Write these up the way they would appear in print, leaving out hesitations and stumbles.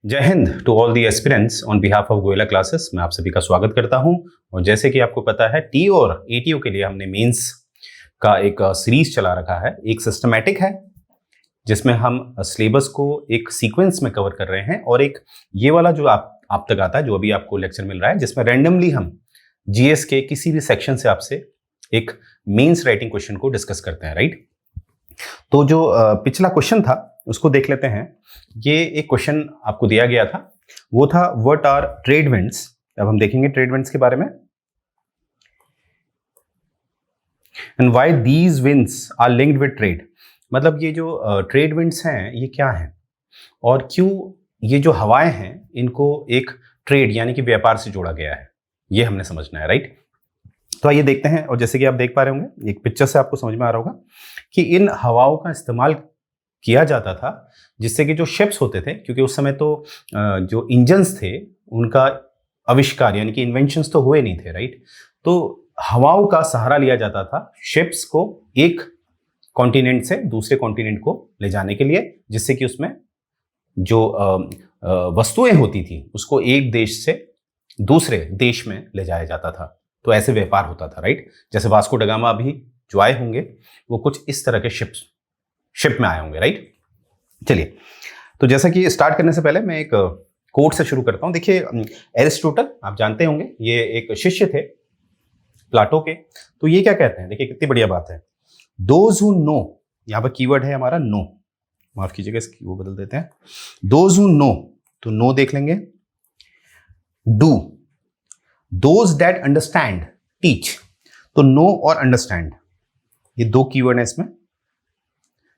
जय Hind to all the aspirants on behalf of Goyla classes. मैं आप सभी का स्वागत करता हूं। और जैसे कि आपको पता है, टी और एटीओ के लिए हमने मेंस का एक सीरीज चला रखा है। एक सिस्टमैटिक है जिसमें हम सिलेबस को एक सीक्वेंस में कवर कर रहे हैं, और एक ये वाला जो आप तक आता है, जो अभी आपको लेक्चर मिल रहा है, जिसमें रैंडमली हम जीएस के किसी भी सेक्शन से आपसे एक मेंस राइटिंग क्वेश्चन को डिस्कस करते हैं, राइट। तो जो पिछला क्वेश्चन था उसको देख लेते हैं। ये एक क्वेश्चन आपको दिया गया था, वो था व्हाट आर ट्रेड विंड्स। अब हम देखेंगे ट्रेड विंड्स के बारे में। And why these winds are linked with trade, मतलब ये जो ट्रेड विंड्स हैं ये क्या हैं, और क्यों ये जो हवाएं हैं इनको एक ट्रेड यानी कि व्यापार से जोड़ा गया है, ये हमने समझना है, राइट। तो आइए देखते हैं। और जैसे कि आप देख पा रहे होंगे, एक पिक्चर से आपको समझ में आ रहा होगा कि इन हवाओं का इस्तेमाल किया जाता था जिससे कि जो शिप्स होते थे, क्योंकि उस समय तो जो इंजन्स थे उनका आविष्कार यानी कि इन्वेंशंस तो हुए नहीं थे, राइट। तो हवाओं का सहारा लिया जाता था शिप्स को एक कॉन्टिनेंट से दूसरे कॉन्टिनेंट को ले जाने के लिए, जिससे कि उसमें जो वस्तुएं होती थी उसको एक देश से दूसरे देश में ले जाया जाता था। तो ऐसे व्यापार होता था, राइट। जैसे वास्को ड गामा अभी जो आए होंगे वो कुछ इस तरह के शिप में आए होंगे, राइट। चलिए, तो जैसा कि स्टार्ट करने से पहले मैं एक कोट से शुरू करता हूं। देखिए, एरिस्टोटल आप जानते होंगे, ये एक शिष्य थे प्लाटो के। तो ये क्या कहते हैं, देखिए कितनी बढ़िया बात है। दोज हु नो, यहां पर कीवर्ड है हमारा नो, माफ कीजिएगा इसकी वो बदल देते हैं। दोज हु नो, तो नो देख लेंगे। Do, those that understand, teach. तो नो और अंडरस्टैंड ये दो कीवर्ड है इसमें।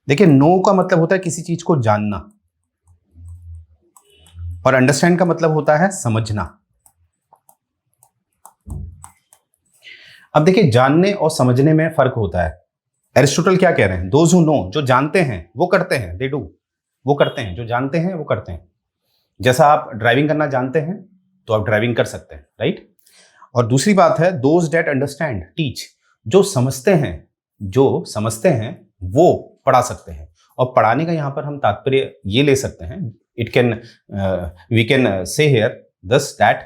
देखिए, नो का मतलब होता है किसी चीज को जानना, और अंडरस्टैंड का मतलब होता है समझना। अब देखिए, जानने और समझने में फर्क होता है। एरिस्टोटल क्या कह रहे हैं, दोज हु नो, जो जानते हैं वो करते हैं, दे डू, वो करते हैं, जो जानते हैं वो करते हैं। जैसा आप ड्राइविंग करना जानते हैं तो आप ड्राइविंग कर सकते हैं, राइट। और दूसरी बात है दोज दैट अंडरस्टैंड, टीच, जो समझते हैं वो पढ़ा सकते हैं। और पढ़ाने का यहां पर हम तात्पर्य ये ले सकते हैं, वी कैन से हियर दस दैट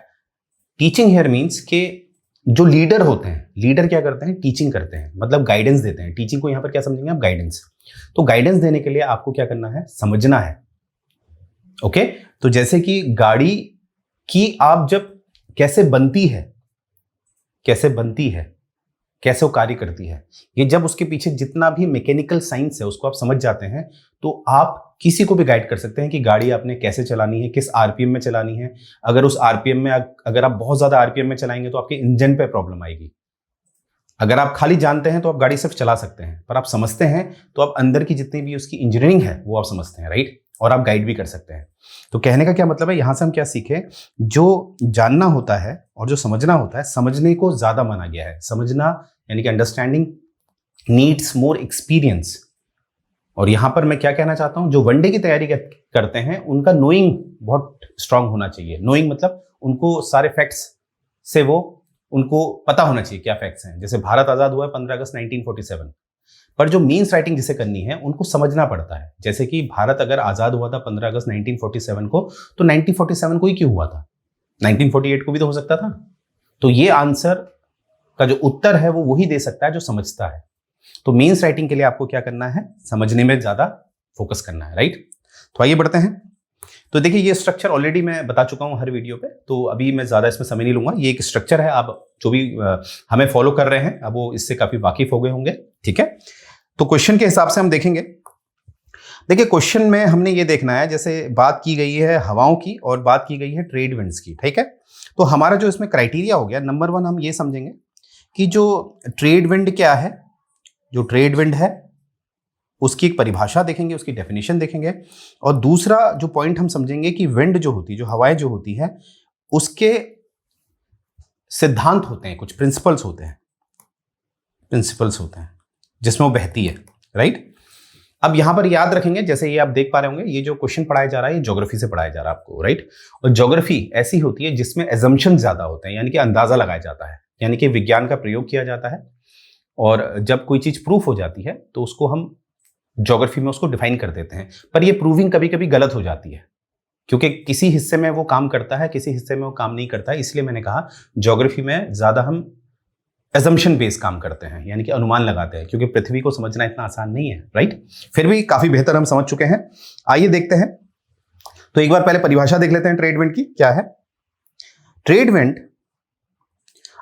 टीचिंग हियर मीन्स के जो लीडर होते हैं, लीडर क्या करते हैं, टीचिंग करते हैं, मतलब गाइडेंस देते हैं। टीचिंग को यहां पर क्या समझेंगे आप, गाइडेंस। तो गाइडेंस देने के लिए आपको क्या करना है, समझना है, ओके। तो जैसे कि गाड़ी की आप जब कैसे बनती है, कैसे वो कार्य करती है, ये जब उसके पीछे जितना भी मैकेनिकल साइंस है उसको आप समझ जाते हैं, तो आप किसी को भी गाइड कर सकते हैं कि गाड़ी आपने कैसे चलानी है, किस आरपीएम में चलानी है। अगर उस आरपीएम में अगर आप बहुत ज्यादा आरपीएम में चलाएंगे तो आपके इंजन पे प्रॉब्लम आएगी। अगर आप खाली जानते हैं तो आप गाड़ी सिर्फ चला सकते हैं, पर आप समझते हैं तो आप अंदर की जितनी भी उसकी इंजीनियरिंग है वो आप समझते हैं, राइट। और आप गाइड भी कर सकते हैं। तो कहने का क्या मतलब है, यहां से हम क्या सीखे, जो जानना होता है और जो समझना होता है, समझने को ज्यादा माना गया है। समझना यानी कि अंडरस्टैंडिंग नीड्स मोर एक्सपीरियंस। और यहां पर मैं क्या कहना चाहता हूं, जो वनडे की तैयारी करते हैं उनका नोइंग बहुत स्ट्रांग होना चाहिए। नोइंग मतलब उनको सारे फैक्ट्स से उनको पता होना चाहिए क्या फैक्ट्स हैं। जैसे भारत आजाद हुआ है 15 अगस्त 1947, पर जो मीन्स राइटिंग जिसे करनी है उनको समझना पड़ता है। जैसे कि भारत अगर आजाद हुआ था 15 अगस्त 1947 को, तो 1947 को ही क्यों हुआ था, 1948 को भी तो हो सकता था। तो ये आंसर का जो उत्तर है वो वही दे सकता है जो समझता है। तो मीन्स राइटिंग के लिए आपको क्या करना है, समझने में ज्यादा फोकस करना है, राइट। तो आइए बढ़ते हैं। तो देखिए, ये स्ट्रक्चर ऑलरेडी मैं बता चुका हूं हर वीडियो पे, तो अभी मैं ज्यादा इसमें समय नहीं लूंगा। ये एक स्ट्रक्चर है, आप जो भी हमें फॉलो कर रहे हैं अब वो इससे काफी वाकिफ हो गए होंगे, ठीक है। तो क्वेश्चन के हिसाब से हम देखेंगे। देखिए, क्वेश्चन में हमने ये देखना है, जैसे बात की गई है हवाओं की और बात की गई है ट्रेड विंड्स की, ठीक है। तो हमारा जो इसमें क्राइटेरिया हो गया, नंबर 1 हम ये समझेंगे कि जो ट्रेड विंड क्या है। जो ट्रेड विंड है उसकी एक परिभाषा देखेंगे, उसकी डेफिनेशन देखेंगे। और दूसरा जो पॉइंट हम समझेंगे कि विंड जो होती है, जो हवाएं जो होती है, उसके सिद्धांत होते हैं, कुछ प्रिंसिपल्स होते हैं जिसमें वो बहती है, राइट। अब यहां पर याद रखेंगे, जैसे ये आप देख पा रहे होंगे, ये जो क्वेश्चन पढ़ाया जा रहा है ये ज्योग्राफी से पढ़ाया जा रहा है आपको, राइट। और ज्योग्राफी ऐसी होती है जिसमें एजम्पशन ज्यादा होते हैं, यानी कि अंदाजा लगाया जाता है, यानी कि विज्ञान का प्रयोग किया जाता है। और जब कोई चीज प्रूफ हो जाती है तो उसको हम ज्योग्राफी में उसको डिफाइन कर देते हैं, पर ये प्रूविंग कभी कभी गलत हो जाती है, क्योंकि किसी हिस्से में वो काम करता है, किसी हिस्से में वो काम नहीं करता है। इसलिए मैंने कहा ज्योग्राफी में ज्यादा हम एजम्पशन बेस्ड काम करते हैं, यानी कि अनुमान लगाते हैं, क्योंकि पृथ्वी को समझना इतना आसान नहीं है, राइट। फिर भी काफी बेहतर हम समझ चुके हैं। आइए देखते हैं। तो एक बार पहले परिभाषा देख लेते हैं ट्रेड विंड की। क्या है? Trade wind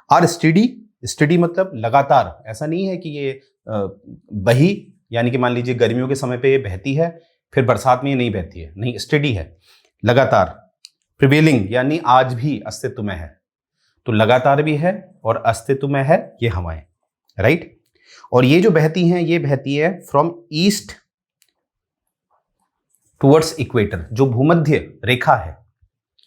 are steady. Steady मतलब लगातार, ऐसा नहीं है कि ये बही, यानी कि मान लीजिए गर्मियों के समय पे ये बहती है फिर बरसात में ये नहीं बहती है, नहीं, स्टेडी है, लगातार। प्रिवेलिंग यानी आज भी अस्तित्व में है, तो लगातार भी है और अस्तित्व में है ये हवाएं, राइट। और ये जो बहती हैं ये बहती है फ्रॉम ईस्ट टुवर्ड्स इक्वेटर। जो भूमध्य रेखा है,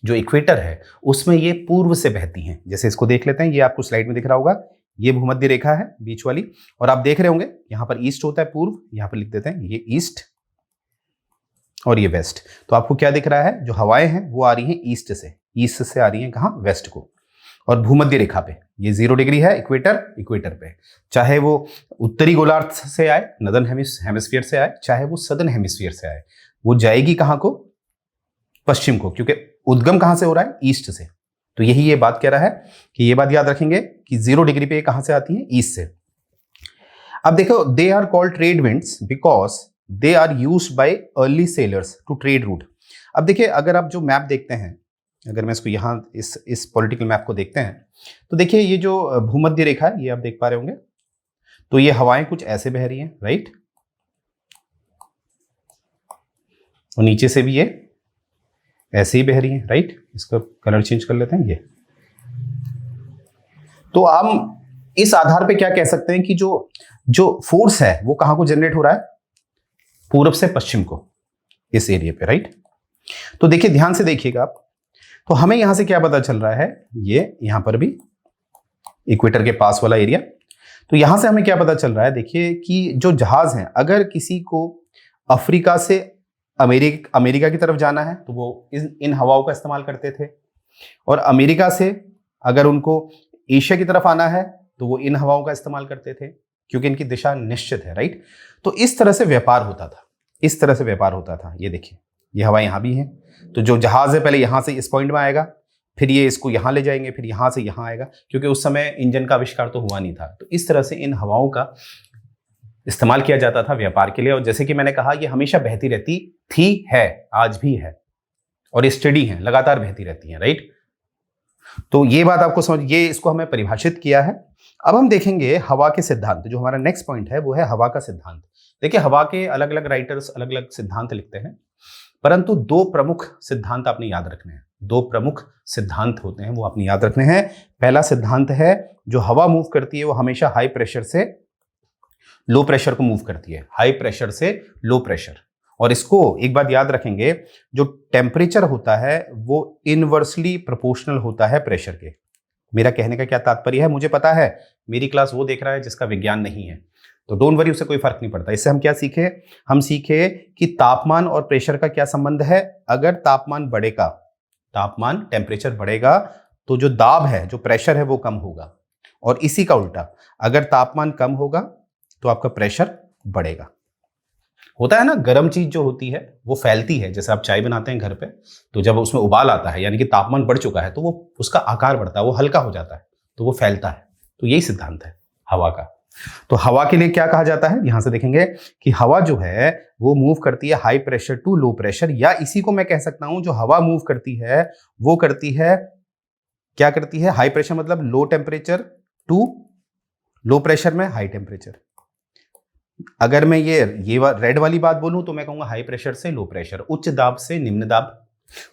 जो इक्वेटर है, उसमें ये पूर्व से बहती हैं। जैसे इसको देख लेते हैं, ये आपको स्लाइड में दिख रहा होगा, ये भूमध्य रेखा है बीच वाली, और आप देख रहे होंगे यहां पर ईस्ट होता है, पूर्व, यहां पर लिख देते हैं ये ईस्ट और ये वेस्ट। तो आपको क्या दिख रहा है? जो हवाएं हैं वो आ रही हैं ईस्ट से आ रही हैं कहां? वेस्ट को। और भूमध्य रेखा पे ये 0 डिग्री है, इक्वेटर पे, चाहे वो उत्तरी गोलार्ध से आए, नदर्न हेमिस्फीयर से आए, चाहे वो सदर्न हेमिस्फीयर से आए, वो जाएगी कहां को? पश्चिम को, क्योंकि उद्गम कहां से हो रहा है? ईस्ट से। तो यही ये बात कह रहा है कि ये बात याद रखेंगे कि 0 डिग्री पे कहां से आती है? ईस्ट से। अब देखो, they are called trade winds because they are used by early sailors to trade route. अब देखिए, अगर आप जो मैप देखते हैं, अगर मैं इसको यहां इस पॉलिटिकल मैप को देखते हैं, तो देखिए ये जो भूमध्य रेखा है, ये आप देख पा रहे होंगे, तो ये हवाएं कुछ ऐसे बह रही हैं, राइट, और नीचे से भी ये ऐसे ही बह रही हैं, राइट। इसका कलर चेंज कर लेते हैं ये। तो हम इस आधार पे क्या कह सकते हैं कि जो फोर्स है वो कहां को जनरेट हो रहा है? पूरब से पश्चिम को, इस एरिया पे, राइट। तो देखिए, ध्यान से देखिएगा आप, तो हमें यहां से क्या पता चल रहा है? ये यहां पर भी इक्वेटर के पास वाला एरिया। तो यहां से हमें क्या पता चल रहा है? देखिए कि जो जहाज हैं, अगर किसी को अफ्रीका से अमेरिका की तरफ जाना है तो वो इन हवाओं का इस्तेमाल करते थे, और अमेरिका से अगर उनको एशिया की तरफ आना है तो वो इन हवाओं का इस्तेमाल करते थे, क्योंकि इनकी दिशा निश्चित है, राइट। तो इस तरह से व्यापार होता था। ये देखिए, ये हवा यहाँ भी है, तो जो जहाज है पहले यहाँ से इस पॉइंट में आएगा, फिर ये इसको यहाँ ले जाएंगे, फिर यहाँ से यहाँ आएगा, क्योंकि उस समय इंजन का आविष्कार तो हुआ नहीं था। तो इस तरह से इन हवाओं का इस्तेमाल किया जाता था व्यापार के लिए। और जैसे कि मैंने कहा, ये हमेशा बहती रहती थी, है, आज भी है, और स्टेडी है, लगातार बहती रहती है, राइट। तो ये बात आपको समझ, ये इसको हमें परिभाषित किया है। अब हम देखेंगे हवा के सिद्धांत। जो हमारा नेक्स्ट पॉइंट है वो है हवा का सिद्धांत। देखिए, हवा के अलग अलग राइटर्स अलग अलग सिद्धांत लिखते हैं, परंतु 2 प्रमुख सिद्धांत आपने याद रखने हैं। 2 प्रमुख सिद्धांत होते हैं, वो आपने याद रखने हैं। पहला सिद्धांत है, जो हवा मूव करती है वो हमेशा हाई प्रेशर से लो प्रेशर को मूव करती है, हाई प्रेशर से लो प्रेशर। और इसको एक बात याद रखेंगे, जो टेम्परेचर होता है वो इनवर्सली प्रोपोर्शनल होता है प्रेशर के। मेरा कहने का क्या तात्पर्य है? मुझे पता है मेरी क्लास वो देख रहा है जिसका विज्ञान नहीं है, तो डोंट वरी, उससे कोई फर्क नहीं पड़ता। इससे हम क्या सीखे? हम सीखे कि तापमान और प्रेशर का क्या संबंध है। अगर तापमान बढ़ेगा, टेम्परेचर बढ़ेगा, तो जो दाब है, जो प्रेशर है, वो कम होगा। और इसी का उल्टा, अगर तापमान कम होगा तो आपका प्रेशर बढ़ेगा। होता है ना, गर्म चीज जो होती है वो फैलती है। जैसे आप चाय बनाते हैं घर पे, तो जब उसमें उबाल आता है, यानी कि तापमान बढ़ चुका है, तो वो उसका आकार बढ़ता है, वो हल्का हो जाता है, तो वो फैलता है। तो यही सिद्धांत है हवा का। तो हवा के लिए क्या कहा जाता है? यहां से देखेंगे कि हवा जो है वो मूव करती है high pressure to low pressure, या इसी को मैं कह सकता हूं, जो हवा मूव करती है वो करती है, क्या करती है? हाई प्रेशर मतलब low temperature to low pressure में हाई टेम्परेचर। अगर मैं ये रेड वाली बात बोलूं तो मैं कहूंगा हाई प्रेशर से लो प्रेशर, उच्च दाब से निम्न दाब।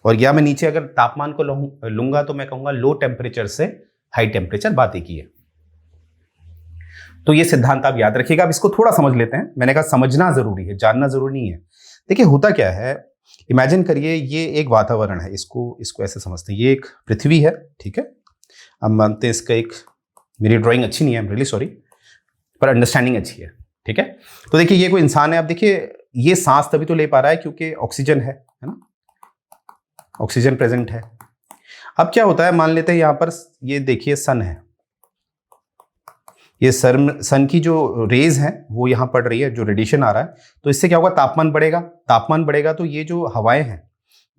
और या मैं नीचे अगर तापमान को लूंगा तो मैं कहूंगा लो टेम्परेचर से हाई टेम्परेचर। बात एक ही है। तो ये सिद्धांत आप याद रखिएगा। अब इसको थोड़ा समझ लेते हैं। मैंने कहा समझना जरूरी है, जानना जरूरी नहीं है। देखिए, होता क्या है, इमेजिन करिए ये एक वातावरण है, इसको ऐसे समझते हैं, ये एक पृथ्वी है, ठीक है। अब मानते हैं इसका एक, मेरी ड्राइंग अच्छी नहीं है, आई एम रियली सॉरी, पर अंडरस्टैंडिंग अच्छी है, ठीक है। तो देखिए, ये कोई इंसान है। अब देखिए, ये सांस तभी तो ले पा रहा है क्योंकि ऑक्सीजन है ना, ऑक्सीजन प्रेजेंट है। अब क्या होता है, मान लेते हैं यहां पर ये देखिए सन है, ये सन की जो रेज है वो यहां पड़ रही है, जो रेडिएशन आ रहा है, तो इससे क्या होगा? तापमान बढ़ेगा तो ये जो हवाएं हैं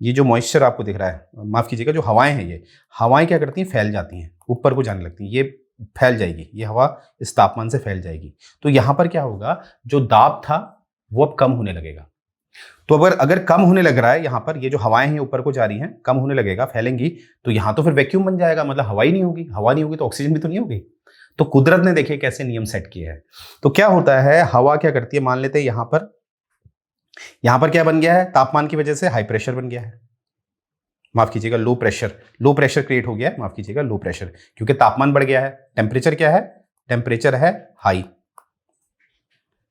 ये जो मॉइस्चर आपको दिख रहा है, माफ कीजिएगा, जो हवाएं हैं, ये हवाएं क्या करती हैं, फैल जाती हैं, ऊपर को जाने लगती हैं, ये फैल जाएगी, ये हवा इस तापमान से फैल जाएगी। तो यहां पर क्या होगा, जो दाब था वो अब कम होने लगेगा। तो अगर कम होने लग रहा है, यहां पर ये जो हवाएं हैं ऊपर को जा रही हैं, कम होने लगेगा, फैलेंगी, तो यहां तो फिर वैक्यूम बन जाएगा, मतलब हवा ही नहीं होगी, हवा नहीं होगी तो ऑक्सीजन भी तो नहीं होगी। तो कुदरत ने देखिए कैसे नियम सेट किए हैं। तो क्या होता है, हवा क्या करती है, मान लेते हैं यहां पर क्या बन गया है, तापमान की वजह से हाई प्रेशर बन गया है, माफ कीजिएगा लो प्रेशर क्रिएट हो गया है, माफ कीजिएगा लो प्रेशर, क्योंकि तापमान बढ़ गया है, टेम्परेचर क्या है, टेम्परेचर है हाई,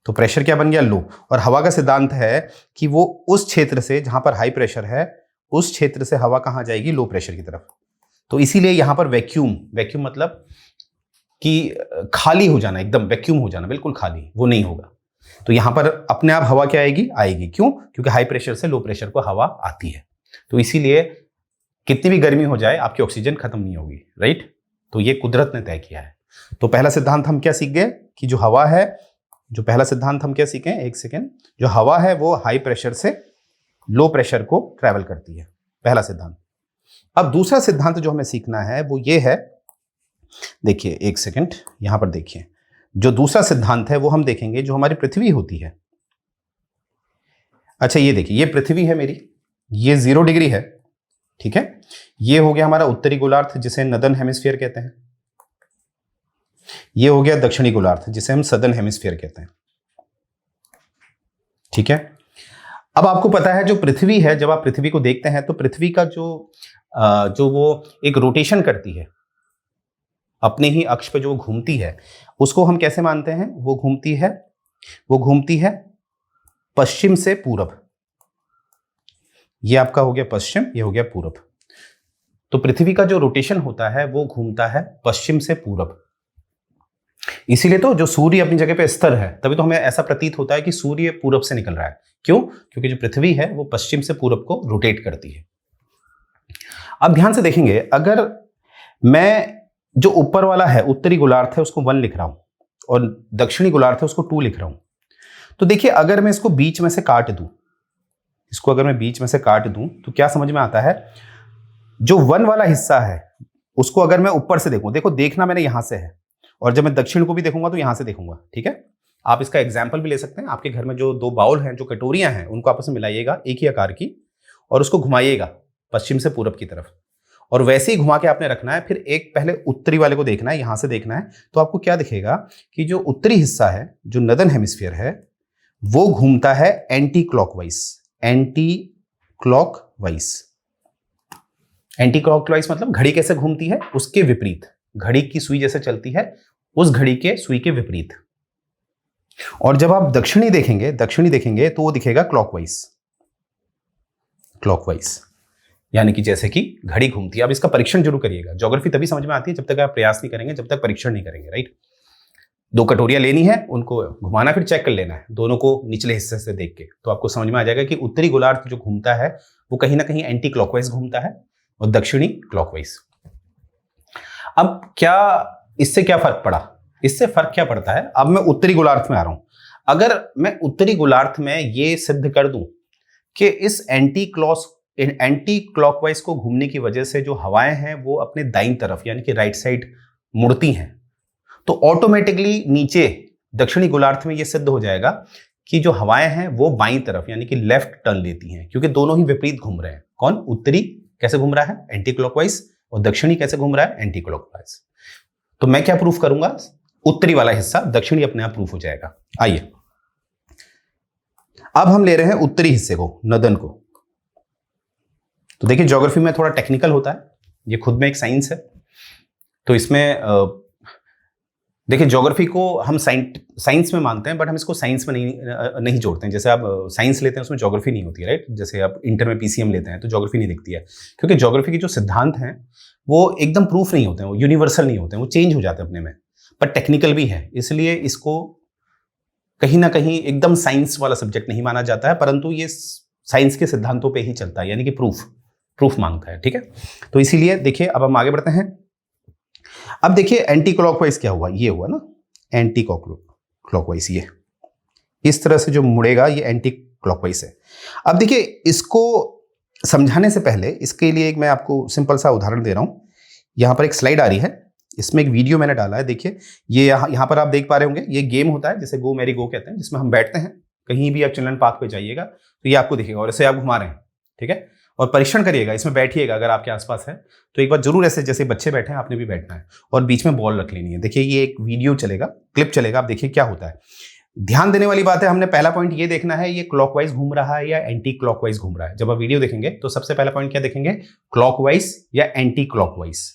तो प्रेशर क्या बन गया, लो। और हवा का सिद्धांत है कि वो उस क्षेत्र से जहां पर हाई प्रेशर है, उस क्षेत्र से हवा कहां जाएगी, लो प्रेशर की तरफ। तो इसीलिए यहां पर वैक्यूम मतलब कि खाली हो जाना, एकदम वैक्यूम हो जाना, बिल्कुल खाली, वो नहीं होगा। तो यहां पर अपने आप हवा क्या आएगी, क्यों, क्योंकि हाई प्रेशर से लो प्रेशर को हवा आती है। तो इसीलिए कितनी भी गर्मी हो जाए आपकी ऑक्सीजन खत्म नहीं होगी, राइट। तो ये कुदरत ने तय किया है। तो पहला सिद्धांत हम क्या सीख गए कि जो हवा है, जो पहला सिद्धांत हम क्या सीखे, एक सेकेंड, जो हवा है वो हाई प्रेशर से लो प्रेशर को ट्रैवल करती है, पहला सिद्धांत। अब दूसरा सिद्धांत जो हमें सीखना है वो ये है, देखिए एक सेकेंड, यहां पर देखिए, जो दूसरा सिद्धांत है वो हम देखेंगे, जो हमारी पृथ्वी होती है। अच्छा ये देखिए, ये पृथ्वी है मेरी, ये 0 डिग्री है, ठीक है। ये हो गया हमारा उत्तरी गोलार्ध जिसे नदर्न हेमिस्फीयर कहते हैं, ये हो गया दक्षिणी गोलार्ध जिसे हम सदर्न हेमिस्फीयर कहते हैं, ठीक है। अब आपको पता है जो पृथ्वी है, जब आप पृथ्वी को देखते हैं तो पृथ्वी का जो वो एक रोटेशन करती है अपने ही अक्ष पे, जो घूमती है, उसको हम कैसे मानते हैं, वो घूमती है पश्चिम से पूरब। ये आपका हो गया पश्चिम, ये हो गया पूरब। तो पृथ्वी का जो रोटेशन होता है वो घूमता है पश्चिम से पूरब। इसीलिए तो जो सूर्य अपनी जगह पे स्थिर है, तभी तो हमें ऐसा प्रतीत होता है कि सूर्य पूरब से निकल रहा है। क्यों, क्योंकि जो पृथ्वी है वो पश्चिम से पूरब को रोटेट करती है। अब ध्यान से देखेंगे, अगर मैं जो ऊपर वाला है उत्तरी गोलार्ध है उसको 1 लिख रहा हूं और दक्षिणी गोलार्ध है उसको 2 लिख रहा हूं, तो देखिए अगर मैं इसको बीच में से काट दूं, तो क्या समझ में आता है, जो 1 वाला हिस्सा है उसको अगर मैं ऊपर से देखूं, देखो देखना मैंने यहां से है, और जब मैं दक्षिण को भी देखूंगा तो यहां से देखूंगा, ठीक है। आप इसका एग्जाम्पल भी ले सकते हैं, आपके घर में जो 2 बाउल हैं, जो कटोरियां हैं, उनको आपस में मिलाइएगा एक ही आकार की, और उसको घुमाइएगा पश्चिम से पूरब की तरफ, और वैसे ही घुमा के आपने रखना है। फिर एक पहले उत्तरी वाले को देखना है, यहां से देखना है, तो आपको क्या दिखेगा कि जो उत्तरी हिस्सा है, जो नदर्न हेमिस्फीयर है, वो घूमता है एंटी क्लॉकवाइज मतलब घड़ी कैसे घूमती है उसके विपरीत, घड़ी की सुई जैसे चलती है उस घड़ी के सुई के विपरीत। और जब आप दक्षिणी देखेंगे तो वो दिखेगा क्लॉकवाइज, यानी कि जैसे कि घड़ी घूमती है। अब इसका परीक्षण जरूर करिएगा, ज्योग्राफी तभी समझ में आती है जब तक आप प्रयास नहीं करेंगे, जब तक परीक्षण नहीं करेंगे, राइट। 2 कटोरियां लेनी है, उनको घुमाना, फिर चेक कर लेना है दोनों को निचले हिस्से से देख के, तो आपको समझ में आ जाएगा कि उत्तरी गोलार्ध जो घूमता है वो कहीं ना कहीं एंटी क्लॉकवाइज घूमता है और दक्षिणी क्लॉकवाइज। अब इससे क्या फर्क पड़ा, इससे फर्क क्या पड़ता है, अब मैं उत्तरी गोलार्ध में आ रहा हूं। अगर मैं उत्तरी गोलार्ध में ये सिद्ध कर दूं कि इस एंटी क्लॉकवाइज को घूमने की वजह से जो हवाएं हैं वो अपने दाईं तरफ यानी कि राइट साइड मुड़ती हैं, तो ऑटोमेटिकली नीचे दक्षिणी गोलार्ध में ये सिद्ध हो जाएगा कि जो हवाएं हैं वो बाईं तरफ यानी कि लेफ्ट टर्न लेती हैं, क्योंकि दोनों ही विपरीत घूम रहे हैं। कौन, उत्तरी कैसे घूम रहा है, एंटी क्लॉकवाइज, और दक्षिणी कैसे घूम रहा है, एंटी क्लॉकवाइज। तो मैं क्या प्रूफ करूंगा, उत्तरी वाला हिस्सा, दक्षिणी अपने आप प्रूफ हो जाएगा। आइए अब हम ले रहे हैं उत्तरी हिस्से को, नदन को। तो देखिए ज्योग्राफी में थोड़ा टेक्निकल होता है, ये खुद में एक साइंस है। तो इसमें देखिए ज्योग्राफी को हम साइंस में मानते हैं, बट हम इसको साइंस में नहीं जोड़ते हैं। जैसे आप साइंस लेते हैं उसमें ज्योग्राफी नहीं होती है, राइट। जैसे आप इंटर में पीसीएम लेते हैं तो ज्योग्राफी नहीं दिखती है, क्योंकि ज्योग्राफी के जो सिद्धांत हैं वो एकदम प्रूफ नहीं होते हैं, वो यूनिवर्सल नहीं होते हैं, वो चेंज हो जाते हैं अपने में, पर टेक्निकल भी है, इसलिए इसको कहीं ना कहीं एकदम साइंस वाला सब्जेक्ट नहीं माना जाता है, परंतु ये साइंस के सिद्धांतों पे ही चलता है, यानी कि प्रूफ मांगता है, ठीक है। तो इसीलिए देखिए अब हम आगे बढ़ते हैं। अब देखिए एंटी क्लॉकवाइज क्या हुआ, ये हुआ ना एंटी क्लॉकवाइज, ये इस तरह से जो मुड़ेगा ये एंटी क्लॉकवाइज है। अब देखिए इसको समझाने से पहले इसके लिए एक मैं आपको सिंपल सा उदाहरण दे रहा हूँ। यहाँ पर एक स्लाइड आ रही है, इसमें एक वीडियो मैंने डाला है, देखिए ये यहाँ पर आप देख पा रहे होंगे, ये गेम होता है जिसे गो मैरी गो कहते हैं, जिसमें हम बैठते हैं। कहीं भी आप चिल्ड्रन पार्क पे जाइएगा तो ये आपको दिखेगा और इसे आप घुमा रहे हैं, ठीक है। और परीक्षण करिएगा, इसमें बैठिएगा अगर आपके आसपास है तो एक बार जरूर ऐसे जैसे बच्चे बैठे हैं आपने भी बैठना है और बीच में बॉल रख लेनी है। देखिए ये एक वीडियो चलेगा, क्लिप चलेगा, आप देखिए क्या होता है। ध्यान देने वाली बात है, हमने पहला पॉइंट ये देखना है ये क्लॉकवाइज घूम रहा है या एंटी क्लॉकवाइज घूम रहा है। जब आप वीडियो देखेंगे तो सबसे पहला पॉइंट क्या देखेंगे, क्लॉकवाइज या एंटी क्लॉकवाइज।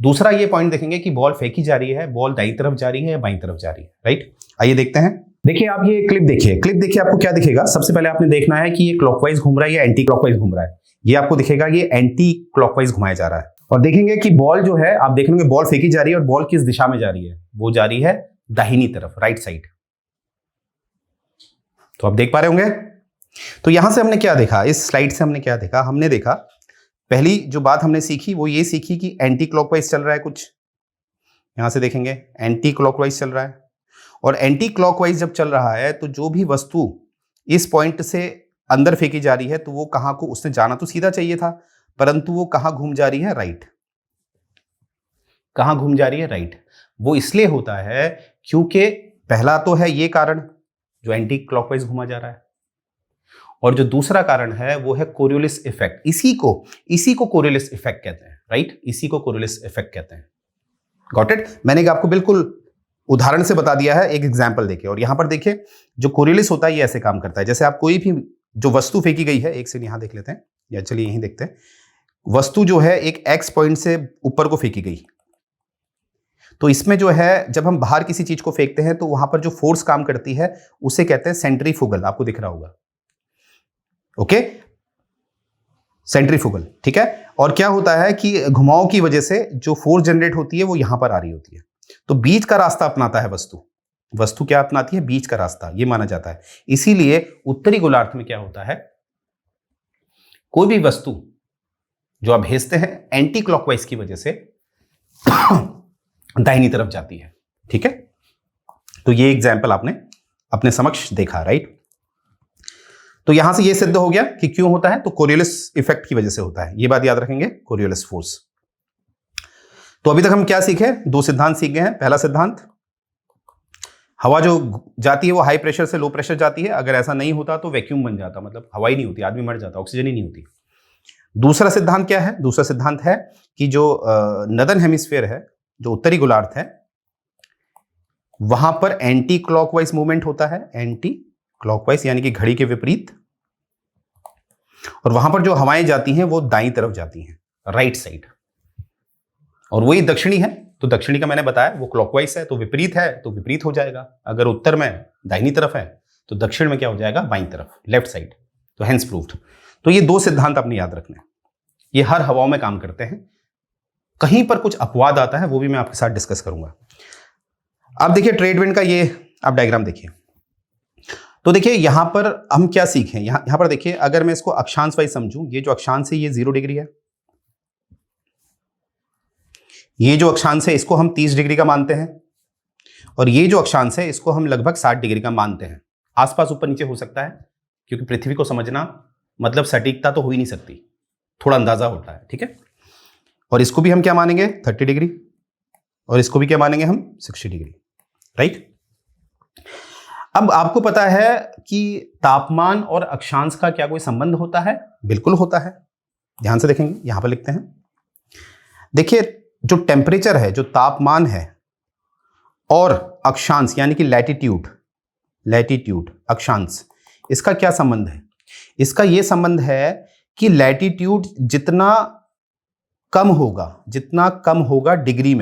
दूसरा ये पॉइंट देखेंगे कि बॉल फेंकी जा रही है, बॉल दाईं तरफ जा रही है या बाईं तरफ जा रही है, राइट। आइए देखते हैं। देखिए आप ये क्लिप देखिए, क्लिप देखिए आपको क्या दिखेगा। सबसे पहले आपने देखना है कि ये क्लॉकवाइज घूम रहा है या एंटी क्लॉकवाइज घूम रहा है। ये आपको दिखेगा ये एंटी क्लॉकवाइज घुमाया जा रहा है। और देखेंगे कि बॉल जो है, आप देखेंगे बॉल फेंकी जा रही है और बॉल किस दिशा में जा रही है, वो जा रही है दाहिनी तरफ, राइट साइड। तो आप देख पा रहे होंगे। तो यहां से हमने क्या देखा, इस स्लाइड से हमने क्या देखा, हमने देखा पहली जो बात हमने सीखी वो ये सीखी कि एंटी क्लॉकवाइज चल रहा है कुछ। यहां से देखेंगे एंटी क्लॉकवाइज चल रहा है। और एंटी क्लॉकवाइज जब चल रहा है तो जो भी वस्तु इस पॉइंट से अंदर फेंकी जा रही है तो वो कहां को, उसने जाना तो सीधा चाहिए था, परंतु वो कहां घूम जा रही है, राइट। कहां घूम जा रही है, राइट। वो इसलिए होता है क्योंकि पहला तो है ये कारण जो एंटी क्लॉकवाइज घुमा जा रहा है, और जो दूसरा कारण है वो है कोरियोलिस इफेक्ट। इसी को कोरियोलिस इफेक्ट कहते हैं, राइट। इसी को कोरियोलिस इफेक्ट कहते हैं। Got it. मैंने आपको बिल्कुल उदाहरण से बता दिया है, एक एग्जांपल देके। और यहां पर देखिए जो कोरियोलिस होता है ये ऐसे काम करता है, जैसे आप कोई भी जो वस्तु फेंकी गई है, एक सेकंड यहां देख लेते हैं, या चलिए यहीं देखते हैं। वस्तु जो है एक एक्स पॉइंट से ऊपर को फेंकी गई, तो इसमें जो है जब हम बाहर किसी चीज को फेंकते हैं तो वहां पर जो फोर्स काम करती है उसे कहते हैं सेंट्रीफ्यूगल। आपको दिख रहा होगा, ओके, सेंट्रीफ्यूगल, ठीक है। और क्या होता है कि घुमाव की वजह से जो फोर्स जनरेट होती है वो यहां पर आ रही होती है, तो बीच का रास्ता अपनाता है वस्तु क्या अपनाती है, बीच का रास्ता, ये माना जाता है। इसीलिए उत्तरी गोलार्ध में क्या होता है, कोई भी वस्तु जो आप भेजते हैं एंटी क्लॉकवाइज की वजह से दाहिनी तरफ जाती है, ठीक है। तो ये एग्जाम्पल आपने अपने समक्ष देखा, राइट। तो यहां से ये सिद्ध हो गया कि क्यों होता है, तो कोरियोलिस इफेक्ट की वजह से होता है। ये बात याद रखेंगे, कोरियोलिस फोर्स। तो अभी तक हम क्या सीखे, दो सिद्धांत सीख गए हैं। पहला सिद्धांत, हवा जो जाती है वो हाई प्रेशर से लो प्रेशर जाती है, अगर ऐसा नहीं होता तो वैक्यूम बन जाता, मतलब हवा ही नहीं होती, आदमी मर जाता, ऑक्सीजन ही नहीं होती। दूसरा सिद्धांत क्या है, दूसरा सिद्धांत है कि जो नदर्न हेमिस्फीयर है, जो उत्तरी गोलार्ध है, वहां पर एंटी क्लॉकवाइज मूवमेंट होता है, एंटी क्लॉकवाइज यानी कि घड़ी के विपरीत। और वहां पर जो हवाएं जाती हैं वो दाईं तरफ जाती हैं, राइट साइड। और वही दक्षिणी है, तो दक्षिणी का मैंने बताया वो क्लॉकवाइज है, तो विपरीत है तो विपरीत हो जाएगा। अगर उत्तर में दाहिनी तरफ है तो दक्षिण में क्या हो जाएगा, बाईं तरफ, लेफ्ट साइड। तो हेंस प्रूव्ड। तो ये दो सिद्धांत अपने याद रखने, ये हर हवाओं में काम करते हैं। कहीं पर कुछ अपवाद आता है वो भी मैं आपके साथ डिस्कस करूंगा। अब देखिए ट्रेड विंड का ये आप डायग्राम देखिए। तो देखिए यहां पर हम क्या सीखें, यहां पर देखिए, अगर मैं इसको अक्षांश वाइज समझूं, ये जो अक्षांश है ये 0 डिग्री है, ये जो अक्षांश है इसको हम 30 डिग्री का मानते हैं, और ये जो अक्षांश है इसको हम लगभग 60 डिग्री का मानते हैं। आसपास ऊपर नीचे हो सकता है, क्योंकि पृथ्वी को समझना मतलब सटीकता तो हो ही नहीं सकती, थोड़ा अंदाजा होता है, ठीक है। और इसको भी हम क्या मानेंगे, 30 डिग्री, और इसको भी क्या मानेंगे हम, 60 डिग्री, राइट। अब आपको पता है कि तापमान और अक्षांश का क्या कोई संबंध होता है, बिल्कुल होता है। ध्यान से देखेंगे, यहां पर लिखते हैं। देखिए जो टेम्परेचर है, जो तापमान है, और अक्षांश यानी कि लैटिट्यूड अक्षांश, इसका क्या संबंध है, इसका यह संबंध है कि लैटिट्यूड जितना कम होगा डिग्री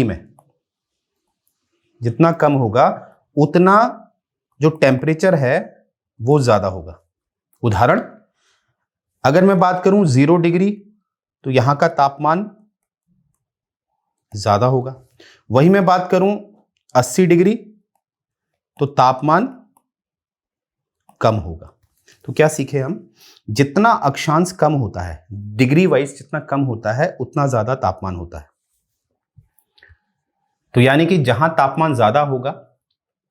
में, जितना कम होगा उतना जो टेम्परेचर है वो ज्यादा होगा। उदाहरण, अगर मैं बात करूं 0 डिग्री तो यहां का तापमान ज्यादा होगा। वही मैं बात करूं 80 डिग्री तो तापमान कम होगा। तो क्या सीखे हम, जितना अक्षांश कम होता है, डिग्री वाइज जितना कम होता है उतना ज्यादा तापमान होता है। तो यानी कि जहां तापमान ज्यादा होगा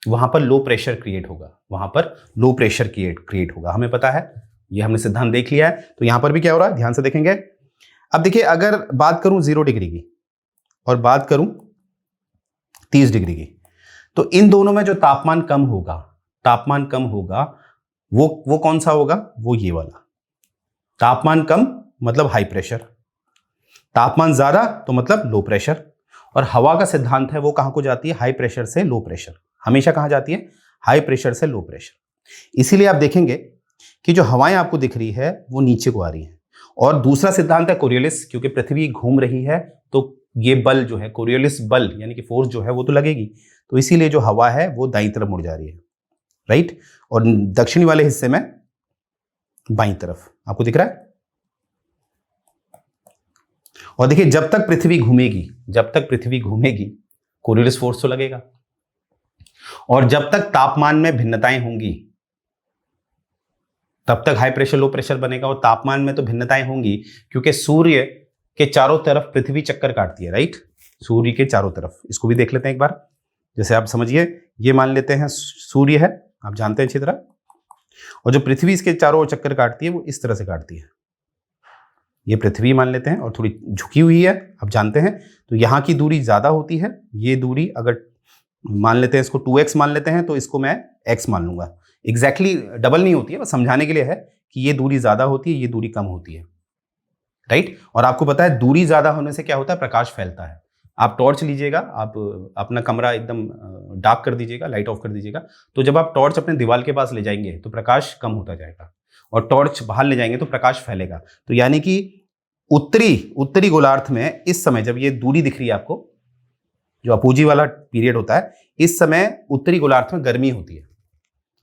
वहां पर लो प्रेशर क्रिएट होगा, हमें पता है ये हमने सिद्धांत देख लिया है। तो यहां पर भी क्या हो रहा है, ध्यान से देखेंगे। अब देखिए, अगर बात करूं 0 डिग्री की और बात करूं 30 डिग्री की, तो इन दोनों में जो तापमान कम होगा वो कौन सा होगा, वो ये वाला। तापमान कम मतलब हाई प्रेशर, तापमान ज्यादा तो मतलब लो प्रेशर। और हवा का सिद्धांत है वो कहां को जाती है, हाई प्रेशर से लो प्रेशर। हमेशा कहां जाती है, हाई प्रेशर से लो प्रेशर। इसीलिए आप देखेंगे कि जो हवाएं आपको दिख रही है वो नीचे को आ रही है। और दूसरा सिद्धांत है कोरियोलिस, क्योंकि पृथ्वी घूम रही है तो ये बल जो है, कोरियोलिस बल यानी कि फोर्स जो है वो तो लगेगी, तो इसीलिए जो हवा है वो दाईं तरफ मुड़ जा रही है, राइट। और दक्षिणी वाले हिस्से में बाईं तरफ, आपको दिख रहा है। और देखिए, जब तक पृथ्वी घूमेगी कोरियोलिस फोर्स तो लगेगा। और जब तक तापमान में भिन्नताएं होंगी तब तक हाई प्रेशर लो प्रेशर बनेगा। और तापमान में तो भिन्नताएं होंगी क्योंकि सूर्य के चारों तरफ पृथ्वी चक्कर काटती है, राइट। सूर्य के चारों तरफ, इसको भी देख लेते हैं एक बार। जैसे आप समझिए, ये मान लेते हैं सूर्य है, आप जानते हैं अच्छी तरह, और जो पृथ्वी इसके चारों ओर चक्कर काटती है वो इस तरह से काटती है। ये पृथ्वी मान लेते हैं और थोड़ी झुकी हुई है, आप जानते हैं। तो यहाँ की दूरी ज्यादा होती है, ये दूरी अगर मान लेते हैं इसको 2x मान लेते हैं तो इसको मैं x मान लूंगा। एग्जैक्टली डबल नहीं होती है, बस समझाने के लिए है कि ये दूरी ज्यादा होती है, ये दूरी कम होती है, राइट। और आपको पता है दूरी ज्यादा होने से क्या होता है, प्रकाश फैलता है। आप टॉर्च लीजिएगा, आप अपना कमरा एकदम डार्क कर दीजिएगा, लाइट ऑफ कर दीजिएगा, तो जब आप टॉर्च अपने दीवार के पास ले जाएंगे तो प्रकाश कम होता जाएगा, और टॉर्च बाहर ले जाएंगे तो प्रकाश फैलेगा। तो यानी कि उत्तरी गोलार्ध में इस समय जब ये दूरी दिख रही है आपको, जो अपूजी वाला पीरियड होता है, इस समय उत्तरी गोलार्ध में गर्मी होती है।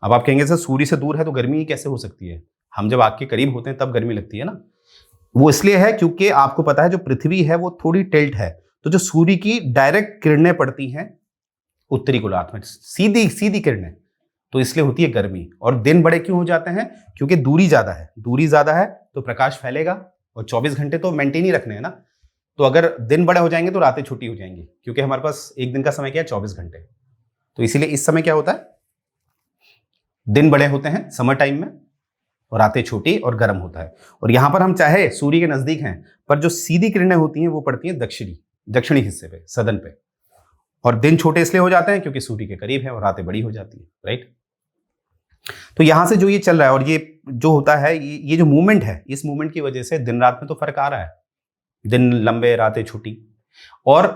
अब आप कहेंगे सर सूर्य से दूर है तो गर्मी कैसे हो सकती है, हम जब आग के करीब होते हैं तब गर्मी लगती है ना। वो इसलिए है क्योंकि आपको पता है जो पृथ्वी है वो थोड़ी टिल्ट है, तो जो सूर्य की डायरेक्ट किरणें पड़ती हैं उत्तरी गोलार्ध में, सीधी किरणें, तो इसलिए होती है गर्मी। और दिन बड़े क्यों हो जाते हैं, क्योंकि दूरी ज्यादा है तो प्रकाश फैलेगा, और 24 घंटे तो मेंटेन ही रखने हैं ना। तो अगर दिन बड़े हो जाएंगे तो रातें छोटी हो जाएंगी, क्योंकि हमारे पास एक दिन का समय क्या है, 24 घंटे। तो इसीलिए इस समय क्या होता है, दिन बड़े होते हैं समर टाइम में, और रातें छोटी और गर्म होता है। और यहां पर हम चाहे सूर्य के नजदीक हैं, पर जो सीधी किरणें होती हैं वो पड़ती हैं दक्षिणी हिस्से पे, सदन पे। और दिन छोटे इसलिए हो जाते हैं क्योंकि सूर्य के करीब है, और रातें बड़ी हो जाती है, राइट। तो यहां से जो ये चल रहा है, और ये जो होता है, ये जो मूवमेंट है, इस मूवमेंट की वजह से दिन रात में तो फर्क आ रहा है, दिन लंबे रातें छोटी, और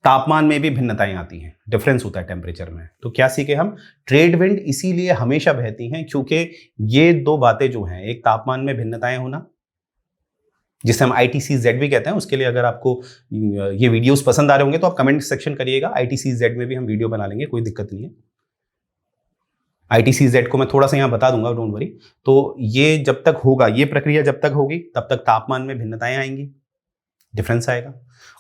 तापमान में भी भिन्नताएं आती हैं, डिफरेंस होता है टेम्परेचर में। तो क्या सीखे हम, ट्रेड विंड इसीलिए हमेशा बहती हैं क्योंकि ये दो बातें जो हैं, एक तापमान में भिन्नताएं होना जिसे हम ITCZ भी कहते हैं, उसके लिए अगर आपको ये वीडियोस पसंद आ रहे होंगे तो आप कमेंट सेक्शन करिएगा, ITCZ में भी हम वीडियो बना लेंगे, कोई दिक्कत नहीं है। ITCZ को मैं थोड़ा सा यहाँ बता दूंगा, डोंट वरी। तो ये जब तक होगा, ये प्रक्रिया जब तक होगी तब तक तापमान में भिन्नताएं आएंगी, डिफरेंस आएगा।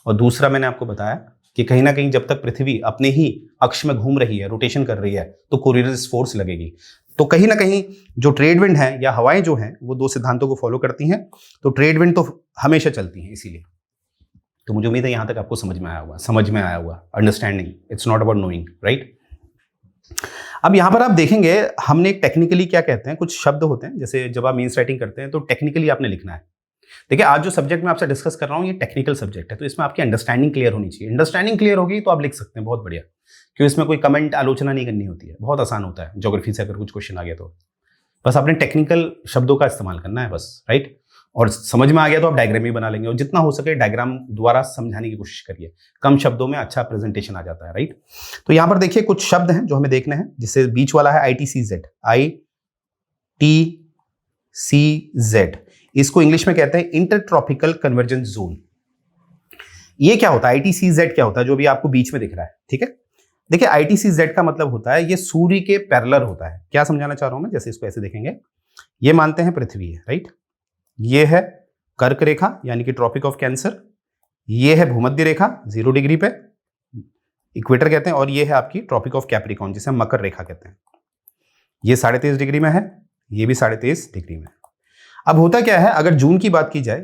और दूसरा मैंने आपको बताया कि कहीं ना कहीं जब तक पृथ्वी अपने ही अक्ष में घूम रही है, रोटेशन कर रही है, तो कोरियोलिस फोर्स लगेगी। तो कहीं ना कहीं जो ट्रेड विंड है या हवाएं जो हैं वो दो सिद्धांतों को फॉलो करती हैं। तो ट्रेड विंड तो हमेशा चलती हैं, इसीलिए। तो मुझे उम्मीद है यहां तक आपको समझ में आया होगा, understanding, it's not about knowing, right. अब यहां पर आप देखेंगे हमने टेक्निकली क्या कहते हैं, कुछ शब्द होते हैं, जैसे जब आप मीन्स राइटिंग करते हैं तो टेक्निकली आपने लिखना है। देखिए, आज जो सब्जेक्ट मैं आपसे डिस्कस कर रहा हूँ ये टेक्निकल सब्जेक्ट है, तो इसमें आपकी अंडरस्टैंडिंग क्लियर होनी चाहिए। अंडरस्टैंडिंग क्लियर होगी तो आप लिख सकते हैं, बहुत बढ़िया, क्योंकि इसमें कोई कमेंट आलोचना नहीं करनी होती है, बहुत आसान होता है। ज्योग्राफी से अगर कुछ क्वेश्चन आ गया तो बस आपने टेक्निकल शब्दों का इस्तेमाल करना है बस, राइट। और समझ में आ गया तो आप डायग्राम ही बना लेंगे, और जितना हो सके डायग्राम द्वारा समझाने की कोशिश करिए, कम शब्दों में अच्छा प्रेजेंटेशन आ जाता है, राइट। तो यहां पर देखिए कुछ शब्द हैं जो हमें देखने हैं, जिससे बीच वाला है ITCZ, ITCZ, इसको इंग्लिश में कहते हैं इंटरट्रॉपिकल कन्वर्जेंस जोन। ये क्या होता है, ITCZ क्या होता है, जो भी आपको बीच में दिख रहा है, ठीक है। देखिए, ITCZ का मतलब होता है ये सूर्य के पैरेलल होता है। क्या समझाना चाह रहा हूं मैं, जैसे इसको ऐसे देखेंगे, ये मानते हैं पृथ्वी है, राइट। ये है कर्क रेखा यानी कि ट्रॉपिक ऑफ कैंसर, ये है भूमध्य रेखा 0 डिग्री पे, इक्वेटर कहते हैं, और ये है आपकी ट्रॉपिक ऑफ कैप्रिकॉर्न जिसे हम मकर रेखा कहते हैं। ये 23.5 डिग्री में है, ये भी 23.5 डिग्री में है। अब होता क्या है, अगर जून की बात की जाए,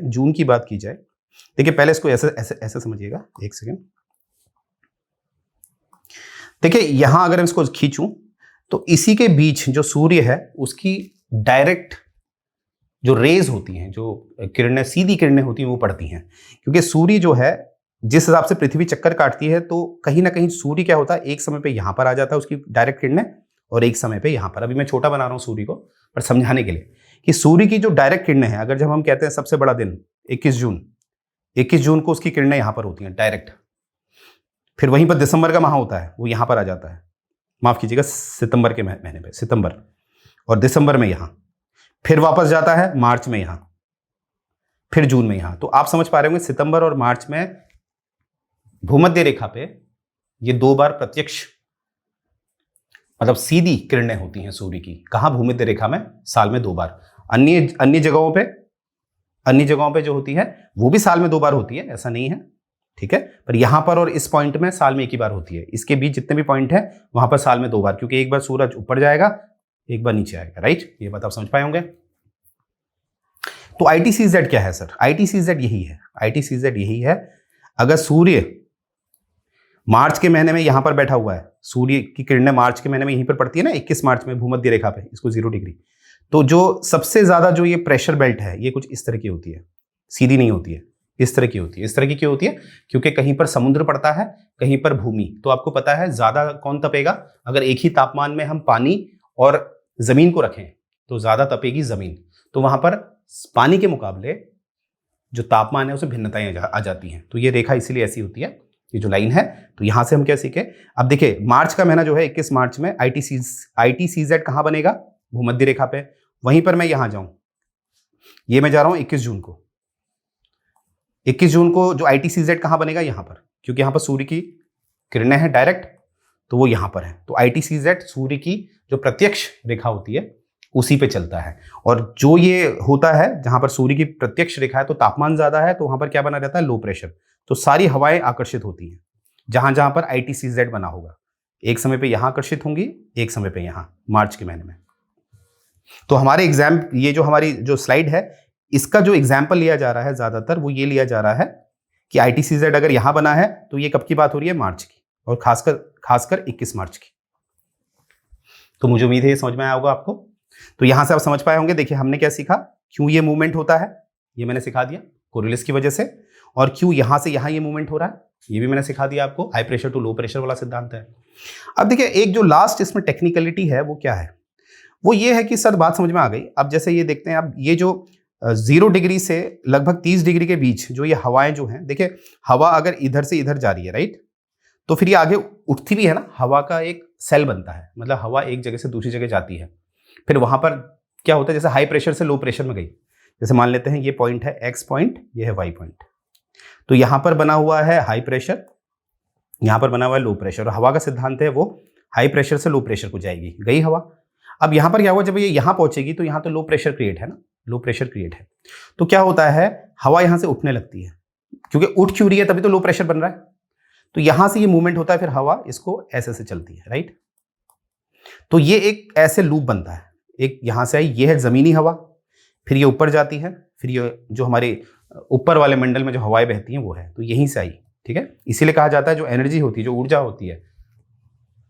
देखिए पहले इसको ऐसे ऐसे ऐसे समझिएगा, एक सेकेंड। देखिए यहां अगर इसको खींचूं तो इसी के बीच जो सूर्य है उसकी डायरेक्ट जो रेज होती हैं, जो किरणें, सीधी किरणें होती हैं, वो पड़ती हैं। क्योंकि सूर्य जो है, जिस हिसाब से पृथ्वी चक्कर काटती है, तो कहीं ना कहीं सूर्य क्या होता है, एक समय पे यहां पर आ जाता है उसकी डायरेक्ट किरणें, और एक समय पे यहां पर। अभी मैं छोटा बना रहा हूं सूर्य को, पर समझाने के लिए कि सूर्य की जो डायरेक्ट किरणें हैं, अगर जब हम कहते हैं सबसे बड़ा दिन 21 जून को उसकी किरणें यहां पर होती हैं डायरेक्ट। फिर वहीं पर दिसंबर का माह होता है, वो यहां पर आ जाता है, माफ कीजिएगा सितंबर के महीने पे, सितंबर और दिसंबर में यहां, फिर वापस जाता है मार्च में यहां, फिर जून में यहां। तो आप समझ पा रहे होंगे सितंबर और मार्च में भूमध्य रेखा पे ये 2 बार प्रत्यक्ष, मतलब सीधी किरणें होती हैं सूर्य की। कहां? भूमध्य रेखा में, साल में 2 बार। अन्य जगहों पे जो होती है वो भी साल में 2 बार होती है, ऐसा नहीं है, ठीक है। पर यहां पर और इस पॉइंट में साल में 1 ही बार होती है। इसके बीच जितने भी पॉइंट है वहां पर साल में 2 बार, क्योंकि एक बार सूरज ऊपर जाएगा, एक बार नीचे आएगा, राइट। ये बात आप समझ पाए होंगे। तो ITCZ क्या है सर? ITCZ यही है, अगर सूर्य मार्च के महीने में यहां पर बैठा हुआ है, सूर्य की किरणें मार्च के महीने में यहीं पर पड़ती है ना, 21 मार्च में भूमध्य रेखा पे, इसको 0 डिग्री। तो जो सबसे ज्यादा जो ये प्रेशर बेल्ट है, ये कुछ इस तरह की होती है, सीधी नहीं होती है, इस तरह की होती है। इस तरह की क्यों होती है? क्योंकि कहीं पर समुद्र पड़ता है, कहीं पर भूमि। तो आपको पता है ज्यादा कौन तपेगा? अगर एक ही तापमान में हम पानी और जमीन को रखें तो ज्यादा तपेगी जमीन। तो वहां पर पानी के मुकाबले जो तापमान है उसमें भिन्नताएं आ जाती हैं। तो ये रेखा इसीलिए ऐसी होती है, ये जो लाइन है। तो यहां से हम क्या सीखे? अब देखिए, मार्च का महीना जो है 21 मार्च में ITCZ कहां बनेगा? भूमध्य रेखा पे। वहीं पर मैं यहां जाऊं, ये मैं जा रहा हूं 21 जून को। 21 जून को जो ITCZ कहां बनेगा? यहां पर, क्योंकि यहां पर सूर्य की किरणें हैं डायरेक्ट, तो वो यहां पर है। तो ITCZ सूर्य की जो प्रत्यक्ष रेखा होती है उसी पे चलता है। और जो ये होता है जहां पर सूर्य की प्रत्यक्ष रेखा है तो तापमान ज्यादा है, तो वहां पर क्या बना रहता है? Low pressure. तो सारी हवाएं आकर्षित होती हैं जहां जहां पर ITCZ बना होगा। एक समय पे यहां आकर्षित होंगी, एक समय पे यहां, मार्च के महीने में। तो हमारे एग्जाम, ये जो हमारी जो स्लाइड है, इसका जो एग्जाम्पल लिया जा रहा है ज्यादातर, वो ये लिया जा रहा है कि ITCZ अगर यहां बना है तो ये कब की बात हो रही है? मार्च की, और खासकर 21 मार्च की। तो मुझे उम्मीद है ये समझ में आया होगा आपको। तो यहां से आप समझ पाए होंगे। देखिए हमने क्या सीखा, क्यों ये मूवमेंट होता है, ये मैंने सिखा दिया कोरिलेस की वजह से। और क्यों यहां से यहां ये मूवमेंट हो रहा है, ये भी मैंने सिखा दिया आपको। High pressure to low pressure वाला सिद्धांत है। अब देखिए, एक जो लास्ट इसमें टेक्निकलिटी है वो क्या है? वो ये है कि सर बात समझ में आ गई। अब जैसे ये देखते हैं, अब ये जो 0 डिग्री से लगभग 30 डिग्री के बीच जो ये हवाएं जो हैं, देखिए हवा अगर इधर से इधर जा रही है, राइट, तो फिर ये आगे उठती भी है ना, हवा का एक सेल बनता है, मतलब हवा एक जगह से दूसरी जगह जाती है। फिर वहां पर क्या होता है, जैसे हाई प्रेशर से लो प्रेशर में गई, जैसे मान लेते हैं ये पॉइंट है X पॉइंट, ये है Y पॉइंट। तो यहां पर बना हुआ है हाई प्रेशर, यहां पर बना हुआ है लो प्रेशर। और हवा का सिद्धांत है वो हाई प्रेशर से लो प्रेशर को जाएगी, गई हवा। अब यहां पर क्या हुआ, जब ये यहां पहुंचेगी तो यहां तो लो प्रेशर क्रिएट है ना, लो प्रेशर क्रिएट है। तो क्या होता है, हवा यहां से उठने लगती है, क्योंकि उठ क्यों रही है, तभी तो लो प्रेशर बन रहा है। तो यहां से ये मूवमेंट होता है, फिर हवा इसको ऐसे से चलती है, राइट। तो ये एक ऐसे लूप बनता है, एक यहां से आई, ये है जमीनी हवा, फिर ये ऊपर जाती है, फिर ये जो हमारे ऊपर वाले मंडल में जो हवाएं बहती हैं वो है, तो यहीं से आई, ठीक है। इसीलिए कहा जाता है जो एनर्जी होती है, जो ऊर्जा होती है,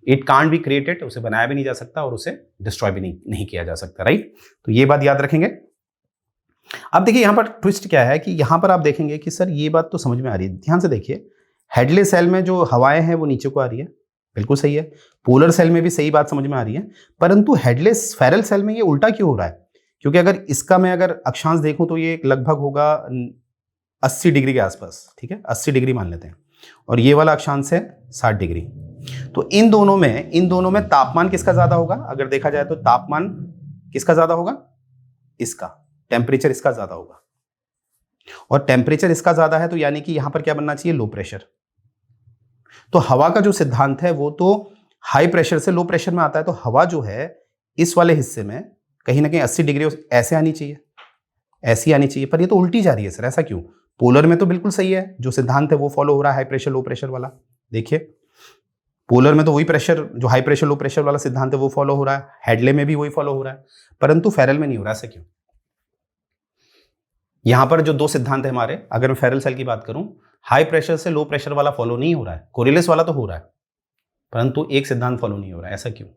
इट कांट बी क्रिएटेड, उसे बनाया भी नहीं जा सकता और उसे डिस्ट्रॉय भी नहीं किया जा सकता, राइट। तो ये बात याद रखेंगे। अब देखिए यहां पर ट्विस्ट क्या है कि यहां पर आप देखेंगे कि सर ये बात तो समझ में आ रही है, ध्यान से देखिए, हेडले सेल में जो हवाएं हैं वो नीचे को आ रही है, बिल्कुल सही है। पोलर सेल में भी सही बात समझ में आ रही है, परंतु हेडले स्फेरल सेल में ये उल्टा क्यों हो रहा है? क्योंकि अगर इसका मैं अगर अक्षांश देखूं तो ये लगभग होगा 80 डिग्री के आसपास, ठीक है, 80 डिग्री मान लेते हैं, और ये वाला अक्षांश है 60 डिग्री। तो इन दोनों में तापमान किसका ज्यादा होगा? अगर देखा जाए तो तापमान किसका ज्यादा होगा? इसका, टेम्परेचर इसका ज्यादा होगा। और टेम्परेचर इसका ज्यादा है तो यानी कि यहां पर क्या बनना चाहिए? Low pressure. तो हवा का जो सिद्धांत है वो तो हाई प्रेशर से लो प्रेशर में आता है। तो हवा जो है इस वाले हिस्से में कहीं ना कहीं 80 डिग्री ऐसे आनी चाहिए, ऐसी आनी चाहिए, पर ये तो उल्टी जा रही है सर, ऐसा क्यों? पोलर में तो बिल्कुल सही है, जो सिद्धांत है वो फॉलो हो रहा है, हाई प्रेशर लो प्रेशर वाला। देखिए पोलर में तो वही प्रेशर, जो हाई प्रेशर लो प्रेशर वाला सिद्धांत है वो फॉलो हो रहा है, हेडले में भी वही फॉलो हो रहा है, परंतु फेरल में नहीं हो रहा, ऐसा क्यों? यहां पर जो 2 सिद्धांत है हमारे, अगर मैं फेरल सेल की बात करूं, हाई प्रेशर से लो प्रेशर वाला फॉलो नहीं हो रहा है, कोरिलेस वाला तो हो रहा है, परंतु एक सिद्धांत फॉलो नहीं हो रहा है, ऐसा क्यों?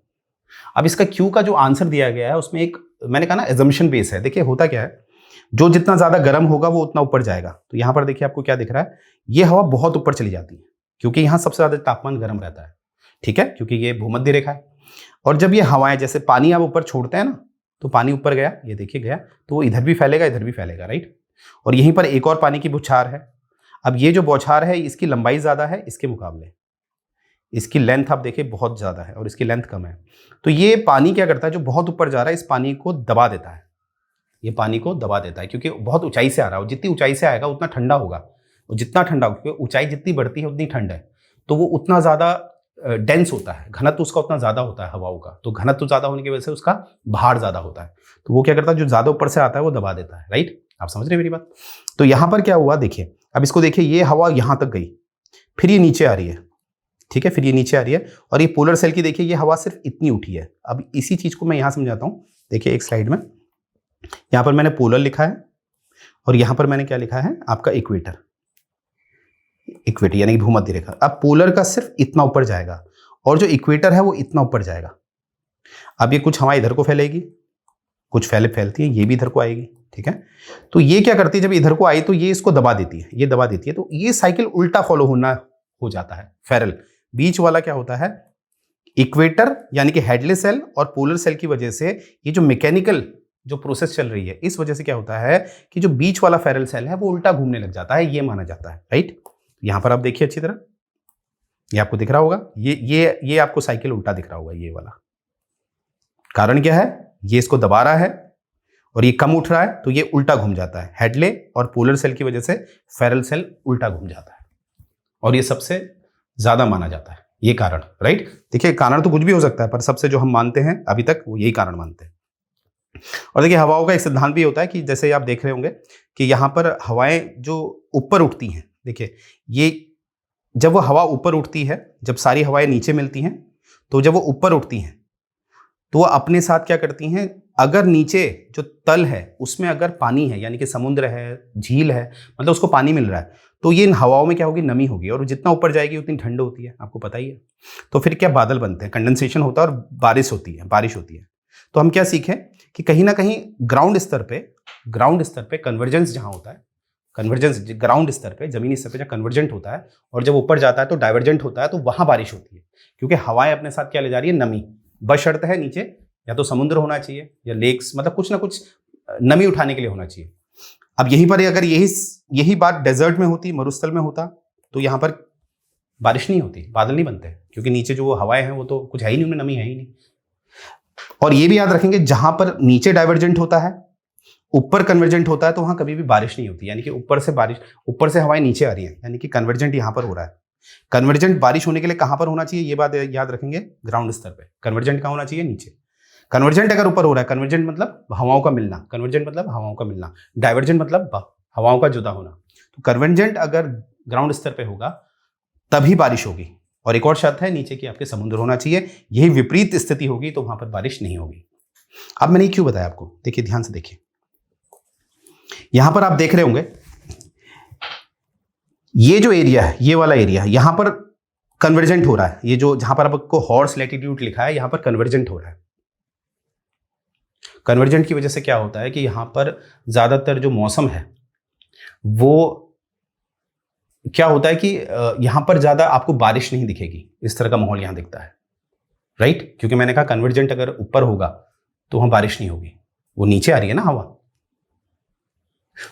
अब इसका क्यों का जो आंसर दिया गया है उसमें एक, मैंने कहा ना, एजम्पशन बेस है। देखिए होता क्या है जो जितना ज्यादा गर्म होगा वो उतना ऊपर जाएगा। तो यहां पर देखिए आपको क्या दिख रहा है, ये हवा बहुत ऊपर चली जाती है क्योंकि यहां सबसे ज्यादा तापमान गर्म रहता है, ठीक है, क्योंकि ये भूमध्य रेखा है। और जब ये हवाएं, जैसे पानी आप ऊपर छोड़ते हैं ना, तो पानी ऊपर गया, ये देखिए गया, तो वो इधर भी फैलेगा, इधर भी फैलेगा, राइट। और यहीं पर एक और पानी की बौछार है। अब ये जो बौछार है इसकी लंबाई ज्यादा है इसके मुकाबले, इसकी लेंथ आप देखिए बहुत ज्यादा है और इसकी लेंथ कम है। तो ये पानी क्या करता है, जो बहुत ऊपर जा रहा है इस पानी को दबा देता है, ये पानी को दबा देता है क्योंकि बहुत ऊंचाई से आ रहा है। जितनी ऊंचाई से आएगा उतना ठंडा होगा, और जितना ठंडा होगा, क्योंकि ऊंचाई जितनी बढ़ती है उतनी ठंड है, तो वो उतना ज्यादा डेंस होता है, घनत्व उसका उतना ज्यादा होता है हवाओं का। तो घनत्व ज्यादा होने की वजह से उसका भार ज्यादा होता है, तो वो क्या करता है, जो ज्यादा ऊपर से आता है वो दबा देता है, राइट। आप समझ रहे हैं मेरी बात। तो यहां पर क्या हुआ देखिए, अब इसको देखिए, ये हवा यहां तक गई, फिर ये नीचे आ रही है, ठीक है, फिर ये नीचे आ रही है, और ये पोलर सेल की देखिए ये हवा सिर्फ इतनी उठी है। अब इसी चीज को मैं यहां समझाता हूं, देखिए एक स्लाइड में, यहां पर मैंने पोलर लिखा है और यहां पर मैंने क्या लिखा है, आपका इक्वेटर, इक्वेटर यानी कि भूमध्य रेखा। अब पोलर का सिर्फ इतना ऊपर जाएगा और जो इक्वेटर है वो इतना ऊपर जाएगा। अब ये कुछ हवा इधर को फैलेगी, कुछ फैलती है, ये भी इधर को आएगी, ठीक है। तो ये क्या करती है, जब इधर को आई तो ये इसको दबा देती है, ये दबा देती है, तो ये साइकिल उल्टा फॉलो होना हो जाता है। फेरल बीच वाला क्या होता है, इक्वेटर यानी कि हेडले सेल और पोलर सेल की वजह से ये जो मैकेनिकल जो प्रोसेस चल रही है, इस वजह से क्या होता है कि जो बीच वाला फेरल सेल है वो उल्टा घूमने लग जाता है, ये माना जाता है, राइट। यहां पर आप देखिए अच्छी तरह, ये आपको दिख रहा होगा, ये आपको साइकिल उल्टा दिख रहा होगा, ये वाला। कारण क्या है, ये इसको दबा रहा है और ये कम उठ रहा है, तो ये उल्टा घूम जाता है। हेडले और पोलर सेल की वजह से फेरल सेल उल्टा घूम जाता है, और ये सबसे ज्यादा माना जाता है, ये कारण, राइट। देखिए कारण तो कुछ भी हो सकता है, पर सबसे जो हम मानते हैं अभी तक वो यही कारण मानते हैं। और देखिए हवाओं का एक सिद्धांत भी होता है कि जैसे आप देख रहे होंगे कि यहाँ पर हवाएं जो ऊपर उठती हैं, देखिए ये जब वो हवा ऊपर उठती है, जब सारी हवाएं नीचे मिलती हैं, तो जब वो ऊपर उठती हैं तो वो अपने साथ क्या करती हैं, अगर नीचे जो तल है उसमें अगर पानी है, यानी कि समुद्र है, झील है, मतलब उसको पानी मिल रहा है, तो ये इन हवाओं में क्या होगी, नमी होगी, और जितना ऊपर जाएगी उतनी ठंड होती है, आपको पता ही है। तो फिर क्या बादल बनते हैं, कंडेंसेशन होता है और बारिश होती है। तो हम क्या सीखें कि कहीं ना कहीं ग्राउंड स्तर पे कन्वर्जेंस जहां होता है, कन्वर्जेंस ग्राउंड स्तर पे, जमीनी स्तर पे जब कन्वर्जेंट होता है और जब ऊपर जाता है तो डाइवर्जेंट होता है, तो वहां बारिश होती है, क्योंकि हवाएं अपने साथ क्या ले जा रही है, नमी। बशर्ते है नीचे या तो समुद्र होना चाहिए या लेक्स, मतलब कुछ ना कुछ नमी उठाने के लिए होना चाहिए। अब यहीं पर अगर यही बात डेजर्ट में होती, मरुस्थल में होता, तो यहां पर बारिश नहीं होती, बादल नहीं बनते, क्योंकि नीचे जो वो हवाएं हैं वो तो कुछ है ही नहीं, उनमें नमी है ही नहीं। और ये भी याद रखेंगे, जहां पर नीचे डाइवर्जेंट होता है, ऊपर कन्वर्जेंट होता है, तो वहां कभी भी बारिश नहीं होती, यानी कि ऊपर से हवाएं नीचे आ रही हैं, यानी कि कन्वर्जेंट यहां पर हो रहा है। कन्वर्जेंट बारिश होने के लिए कहां पर होना चाहिए, ये बात याद रखेंगे, ग्राउंड स्तर पे। कन्वर्जेंट कहां होना चाहिए, नीचे। कन्वर्जेंट अगर ऊपर हो रहा है, कन्वर्जेंट मतलब हवाओं का मिलना, डाइवर्जेंट मतलब हवाओं का जुदा होना। तो कन्वर्जेंट अगर ग्राउंड स्तर पे होगा तभी बारिश होगी। और एक और शर्त है, नीचे की आपके समुद्र होना चाहिए, यही विपरीत स्थिति होगी तो वहां पर बारिश नहीं होगी। अब मैंने क्यों बताया आपको, देखिए ध्यान से देखिए, यहां पर आप देख रहे होंगे ये जो एरिया है, ये वाला एरिया, यहां पर कन्वर्जेंट हो रहा है, ये जो जहां पर आपको हॉर्स लैटिट्यूड लिखा है, यहां पर कन्वर्जेंट हो रहा है। कन्वर्जेंट की वजह से क्या होता है कि यहां पर ज्यादातर जो मौसम है वो क्या होता है कि यहां पर ज्यादा आपको बारिश नहीं दिखेगी, इस तरह का माहौल यहां दिखता है, राइट। क्योंकि मैंने कहा कन्वर्जेंट अगर ऊपर होगा तो वहां बारिश नहीं होगी, वो नीचे आ रही है ना हवा।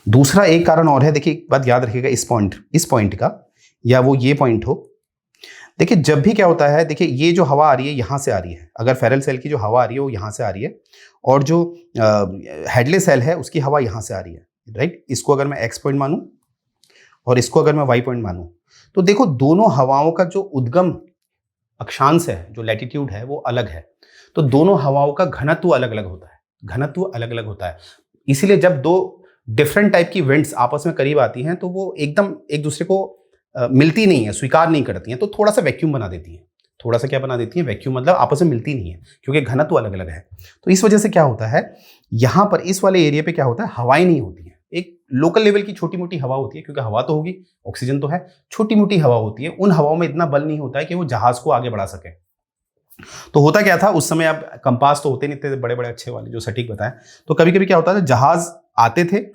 दूसरा एक कारण और है, देखिए एक बात याद रखिएगा, इस पॉइंट का, या वो ये पॉइंट हो, देखिए जब भी क्या होता है, देखिए ये जो हवा आ रही है यहां से आ रही है, अगर फेरल सेल की जो हवा आ रही है वो यहां से आ रही है, और जो हेडले सेल है उसकी हवा यहां से आ रही है, राइट। इसको अगर मैं एक्स पॉइंट मानूं और इसको अगर मैं वाई पॉइंट मानूं, तो देखो दोनों हवाओं का जो उद्गम अक्षांश है, जो लैटिट्यूड है, वो अलग है। तो दोनों हवाओं का घनत्व अलग अलग होता है, इसीलिए जब दो डिफरेंट टाइप की विंड्स आपस में करीब आती हैं तो वो एकदम एक दूसरे को मिलती नहीं है, स्वीकार नहीं करती हैं, तो थोड़ा सा वैक्यूम बना देती हैं। थोड़ा सा क्या बना देती हैं, वैक्यूम, मतलब आपस में मिलती नहीं है, क्योंकि घनत्व अलग अलग है। तो इस वजह से क्या होता है, यहां पर इस वाले एरिया पे क्या होता है, हवाएं नहीं होती हैं, एक लोकल लेवल की छोटी मोटी हवा होती है, क्योंकि हवा तो होगी, ऑक्सीजन तो है, छोटी मोटी हवा होती है। उन हवाओं में इतना बल नहीं होता है कि वो जहाज को आगे बढ़ा सके। तो होता क्या था उस समय, अब कंपास तो होते नहीं थे बड़े बड़े अच्छे वाले जो सटीक बताएं, तो कभी कभी क्या होता था, जहाज आते थे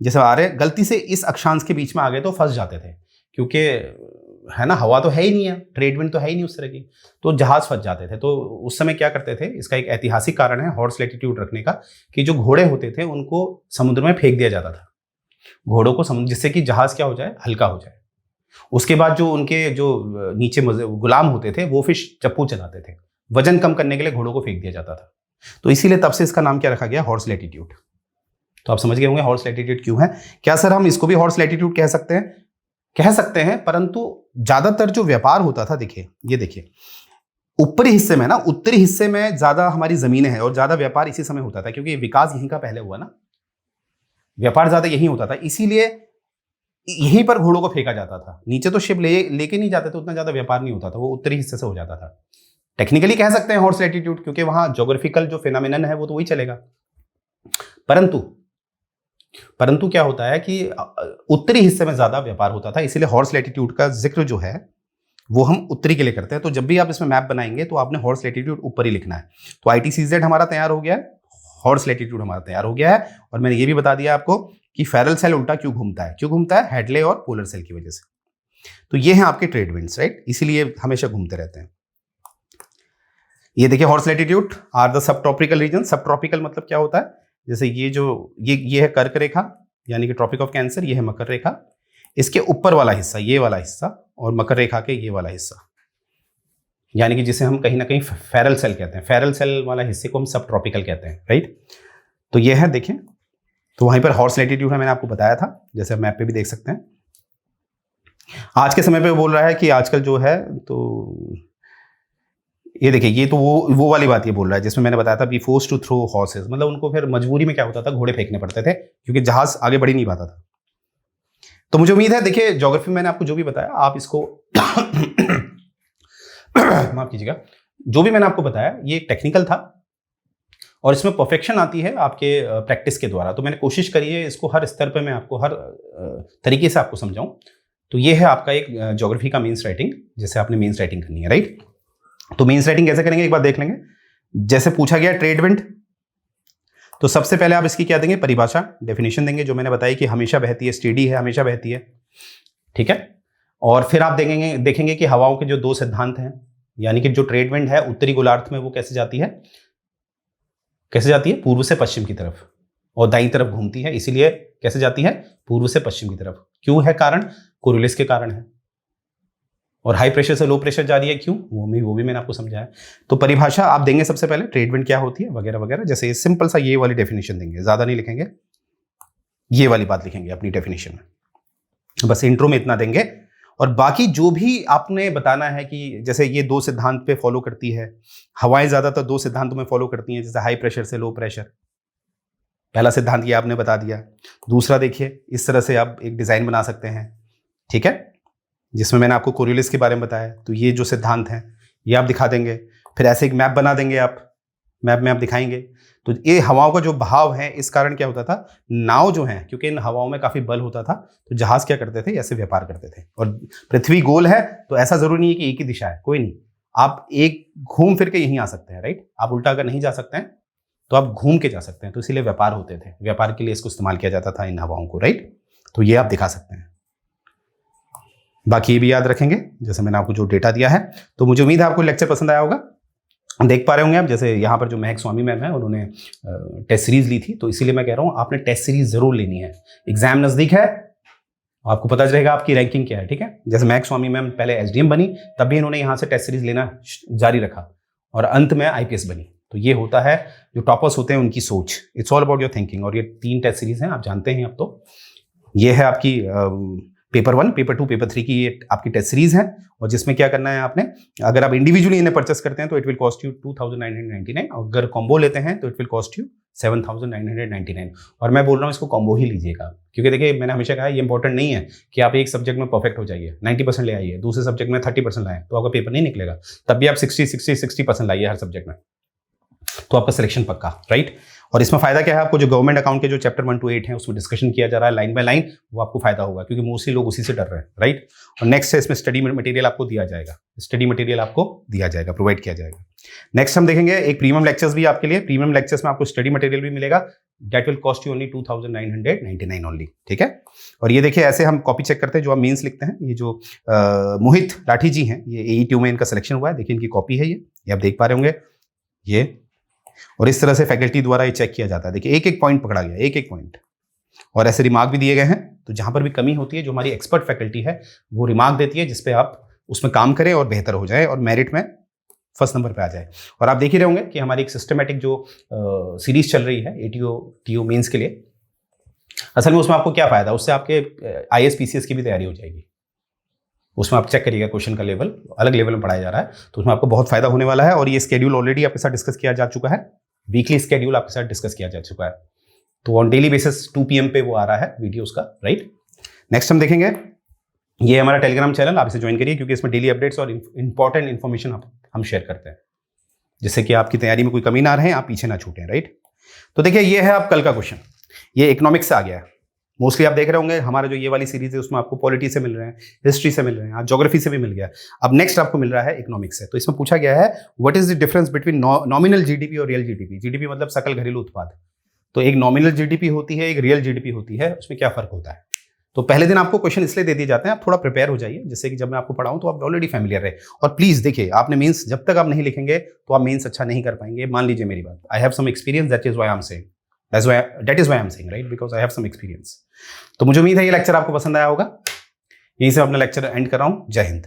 जैसे आ रहे गलती से इस अक्षांश के बीच में आ गए तो फंस जाते थे, क्योंकि है ना, हवा तो है ही नहीं है, ट्रेड विंड तो है ही नहीं उस तरह की, तो जहाज फंस जाते थे। तो उस समय क्या करते थे, इसका एक ऐतिहासिक कारण है हॉर्स लैटिट्यूड रखने का, कि जो घोड़े होते थे उनको समुद्र में फेंक दिया जाता था, घोड़ों को समुद्र, जिससे कि जहाज क्या हो जाए, हल्का हो जाए। उसके बाद जो उनके जो नीचे गुलाम होते थे वो फिर चप्पू चलाते थे, वजन कम करने के लिए घोड़ों को फेंक दिया जाता था। तो इसीलिए तब से इसका नाम क्या रखा गया, हॉर्स लैटिट्यूड। तो आप समझ गए होंगे हॉर्स लैटिट्यूड क्यों है। क्या सर हम इसको भी हॉर्स लैटिट्यूड कह सकते हैं? कह सकते हैं, परंतु ज्यादातर जो व्यापार होता था, देखिए ये देखिए ऊपरी हिस्से में ना, उत्तरी हिस्से में ज्यादा हमारी जमीनें हैं और ज्यादा व्यापार इसी समय होता था, क्योंकि विकास यहीं का पहले हुआ ना, व्यापार ज्यादा यहीं होता था, इसीलिए यहीं पर घोड़ों को फेंका जाता था। नीचे तो शिप लेके नहीं जाते थे, उतना ज्यादा व्यापार नहीं होता था, वो उत्तरी हिस्से से हो जाता था। टेक्निकली कह सकते हैं हॉर्स लैटिट्यूड, क्योंकि वहां ज्योग्राफिकल जो फिनोमिनन है वो तो वही चलेगा। परंतु क्या होता है कि उत्तरी हिस्से में ज्यादा व्यापार होता था, इसीलिए हॉर्स लैटिट्यूड का जिक्र जो है वो हम उत्तरी के लिए करते हैं। तो जब भी आप इसमें मैप बनाएंगे तो आपने हॉर्स लैटिट्यूड ऊपर ही लिखना है। तो ITCZ हमारा तैयार हो गया है, हॉर्स लैटिट्यूड हमारा तैयार हो गया है, और मैंने ये भी बता दिया आपको कि फेरल सेल उल्टा क्यों घूमता है, क्यों घूमता है, हेडले और पोलर सेल की वजह से। तो ये हैं आपके ट्रेड विंड्स, राइट, इसीलिए हमेशा घूमते रहते हैं। ये देखिए horse latitude are the sub tropical region. Sub tropical मतलब क्या होता है, जैसे ये है कर्क रेखा यानी कि ट्रॉपिक ऑफ कैंसर, ये है मकर रेखा, इसके ऊपर वाला हिस्सा ये वाला हिस्सा, और मकर रेखा के ये वाला हिस्सा, यानी कि जिसे हम कहीं ना कहीं फेरल सेल कहते हैं, फेरल सेल वाला हिस्से को हम सब ट्रॉपिकल कहते हैं, राइट। तो ये है, देखें, तो वहीं पर हॉर्स लैटिट्यूड है, मैंने आपको बताया था, जैसे मैप पे भी देख सकते हैं। आज के समय पे बोल रहा है कि आजकल जो है, तो ये देखिए, ये तो वो वाली बात ये बोल रहा है जिसमें मैंने बताया था be force to throw horses, मतलब उनको फिर मजबूरी में क्या होता था, घोड़े फेंकने पड़ते थे, क्योंकि जहाज आगे बढ़ ही नहीं पाता था। तो मुझे उम्मीद है, देखिए ज्योग्राफी मैंने आपको जो भी बताया आप इसको माफ कीजिएगा, जो भी मैंने आपको बताया ये टेक्निकल था और इसमें परफेक्शन आती है आपके प्रैक्टिस के द्वारा। तो मैंने कोशिश करी है इसको हर स्तर पे मैं आपको हर तरीके से आपको समझाऊं। तो ये है आपका एक ज्योग्राफी का मेंस राइटिंग, जैसे आपने मेंस राइटिंग करनी है, राइट। तो मेंस राइटिंग कैसे करेंगे एक बार देख लेंगे। जैसे पूछा गया ट्रेड विंड, तो सबसे पहले आप इसकी क्या देंगे, परिभाषा, डेफिनेशन देंगे, जो मैंने बताई कि हमेशा बहती है, स्टेडी है, हमेशा बहती है, ठीक है। और फिर आप देखेंगे कि हवाओं के जो दो सिद्धांत हैं, यानी कि जो ट्रेड विंड है उत्तरी गोलार्ध में वो कैसे जाती है, पूर्व से पश्चिम की तरफ और दाईं तरफ घूमती है, इसीलिए कैसे जाती है, पूर्व से पश्चिम की तरफ। क्यों है कारण, कोरियोलिस के कारण है। और हाई प्रेशर से लो प्रेशर जा रही है, क्यों, वो भी मैंने आपको समझाया। तो परिभाषा आप देंगे सबसे पहले, ट्रेड विंड क्या होती है वगैरह वगैरह, जैसे सिंपल सा ये वाली डेफिनेशन देंगे, ज्यादा नहीं लिखेंगे, ये वाली बात लिखेंगे अपनी डेफिनेशन में, बस इंट्रो में इतना देंगे। और बाकी जो भी आपने बताना है कि जैसे ये दो सिद्धांत पे फॉलो करती है, हवाएं ज्यादातर दो सिद्धांतों में फॉलो करती हैं, जैसे हाई प्रेशर से लो प्रेशर, पहला सिद्धांत ये आपने बता दिया। दूसरा देखिए, इस तरह से आप एक डिजाइन बना सकते हैं, ठीक है, जिसमें मैंने आपको कोरियोलिस के बारे में बताया। तो ये जो सिद्धांत हैं ये आप दिखा देंगे, फिर ऐसे एक मैप बना देंगे आप, मैप में आप दिखाएंगे। तो ये हवाओं का जो बहाव है, इस कारण क्या होता था, नाव जो है, क्योंकि इन हवाओं में काफी बल होता था, तो जहाज क्या करते थे, ऐसे व्यापार करते थे। और पृथ्वी गोल है तो ऐसा जरूरी नहीं है कि एक ही दिशा है, कोई नहीं, आप एक घूम फिर के यहीं आ सकते हैं, राइट। आप उल्टा अगर नहीं जा सकते हैं तो आप घूम के जा सकते हैं, तो इसीलिए व्यापार होते थे, व्यापार के लिए इसको इस्तेमाल किया जाता था इन हवाओं को, राइट। तो ये आप दिखा सकते हैं। बाकी ये भी याद रखेंगे, जैसे मैंने आपको जो डेटा दिया है। तो मुझे उम्मीद है आपको लेक्चर पसंद आया होगा। देख पा रहे होंगे आप, जैसे यहाँ पर जो महक स्वामी मैम है उन्होंने टेस्ट सीरीज ली थी, तो इसीलिए मैं कह रहा हूँ आपने टेस्ट सीरीज जरूर लेनी है। एग्जाम नजदीक है, आपको पता चलेगा आपकी रैंकिंग क्या है, ठीक है। जैसे महक स्वामी मैम पहले SDM बनी, तब भी इन्होंने यहाँ से टेस्ट सीरीज लेना जारी रखा और अंत में IPS बनी। तो ये होता है जो टॉपर्स होते हैं उनकी सोच, it's all about your thinking. और ये 3 टेस्ट सीरीज हैं, आप जानते हैं अब। तो ये है आपकी पेपर 1, पेपर 2, पेपर 3 की ये आपकी टेस्ट सीरीज है, और जिसमें क्या करना है आपने, अगर आप इंडिविजुअली इन्हें परचेस करते हैं तो इट विल कॉस्ट यू 2999, और अगर कॉम्बो लेते हैं तो इट विल कॉस्ट यू 7999। और मैं बोल रहा हूँ इसको कॉम्बो ही लीजिएगा, क्योंकि देखिए मैंने हमेशा कहा ये इंपॉर्टेंट नहीं है कि आप एक सब्जेक्ट में परफेक्ट हो जाइए, 90% ले आइए, दूसरे सब्जेक्ट में 30% लाएं तो आपका पेपर नहीं निकलेगा। तब भी आप 60% लाइए हर सब्जेक्ट में, तो आपका सिलेक्शन पक्का, राइट। और इसमें फायदा क्या है आपको, जो गवर्नमेंट अकाउंट के जो चैप्टर 1 to 8 हैं उसमें डिस्कशन किया जा रहा है लाइन बाय लाइन, वो आपको फायदा होगा, क्योंकि मोस्टली लोग उसी से डर रहे हैं, राइट। और नेक्स्ट है इसमें स्टडी मटेरियल आपको दिया जाएगा, प्रोवाइड किया जाएगा। नेक्स्ट हम देखेंगे एक प्रीमियम लेक्चर्स भी आपके लिए, प्रीमियम लेक्चर्स में आपको स्टडी मटेरियल भी मिलेगा, that will cost you only 2999 only, ठीक है। और ये देखिए ऐसे हम कॉपी चेक करते हैं जो आप मीन्स लिखते हैं। ये जो मोहित लाठी जी हैं, ये AE2 में इनका सिलेक्शन हुआ है, देखिए इनकी कॉपी है ये आप देख पा रहे होंगे ये। और इस तरह से फैकल्टी द्वारा ये चेक किया जाता है। देखिए एक एक पॉइंट पकड़ा गया, एक एक पॉइंट, और ऐसे रिमार्क भी दिए गए हैं। तो जहां पर भी कमी होती है, जो हमारी एक्सपर्ट फैकल्टी है वो रिमार्क देती है, जिसपे आप उसमें काम करें और बेहतर हो जाए और मेरिट में फर्स्ट नंबर पे आ जाए। और आप देख ही रहे होंगे कि हमारी एक सिस्टमेटिक जो सीरीज चल रही है ATO TO मेंस के लिए, असल में उसमें आपको क्या फायदा, उससे आपके IAS PCS की भी तैयारी हो जाएगी। उसमें आप चेक करिएगा क्वेश्चन का लेवल अलग लेवल में पढ़ाया जा रहा है, तो उसमें आपको बहुत फायदा होने वाला है। और ये स्केड्यूल ऑलरेडी आपके साथ डिस्कस किया जा चुका है, वीकली स्केड्यूल आपके साथ डिस्कस किया जा चुका है। तो ऑन डेली बेसिस 2 PM पे वो आ रहा है वीडियो उसका, राइट। नेक्स्ट हम देखेंगे, ये हमारा टेलीग्राम चैनल, आप इसे ज्वाइन करिए क्योंकि इसमें डेली अपडेट्स और इंपॉर्टेंट इन्फॉर्मेशन हम शेयर करते हैं, जिससे कि आपकी तैयारी में कोई कमी ना रहे, आप पीछे ना छूटें, राइट। तो देखिए ये है आप कल का क्वेश्चन, ये इकोनॉमिक्स से आ गया है। मोस्टली आप देख रहे होंगे हमारा जो ये वाली सीरीज है उसमें आपको पॉलिटी से मिल रहे हैं, हिस्ट्री से मिल रहे हैं, ज्योग्राफी से भी मिल गया। अब नेक्स्ट आपको मिल रहा है इकोनॉमिक्स से। तो इसमें पूछा गया है what is the difference between nominal GDP और रियल GDP। GDP मतलब सकल घरेलू उत्पाद। तो एक नॉमिनल GDP होती है, एक रियल GDP होती है, उसमें क्या फर्क होता है। तो पहले दिन आपको क्वेश्चन इसलिए दे दिए जाते हैं, आप थोड़ा प्रिपेयर हो जाइए, जिससे कि जब मैं आपको पढ़ाऊं तो आप ऑलरेडी फैमिलियर रहे। और प्लीज देखिए, आपने मेंस जब तक आप नहीं लिखेंगे तो आप मेंस अच्छा नहीं कर पाएंगे। मान लीजिए मेरी बात, I have some experience, that is why I am saying, that is why I am saying, right, because I have some experience. तो मुझे उम्मीद है ये लेक्चर आपको पसंद आया होगा। यहीं से अपना लेक्चर एंड कर रहा हूं। जय हिंद।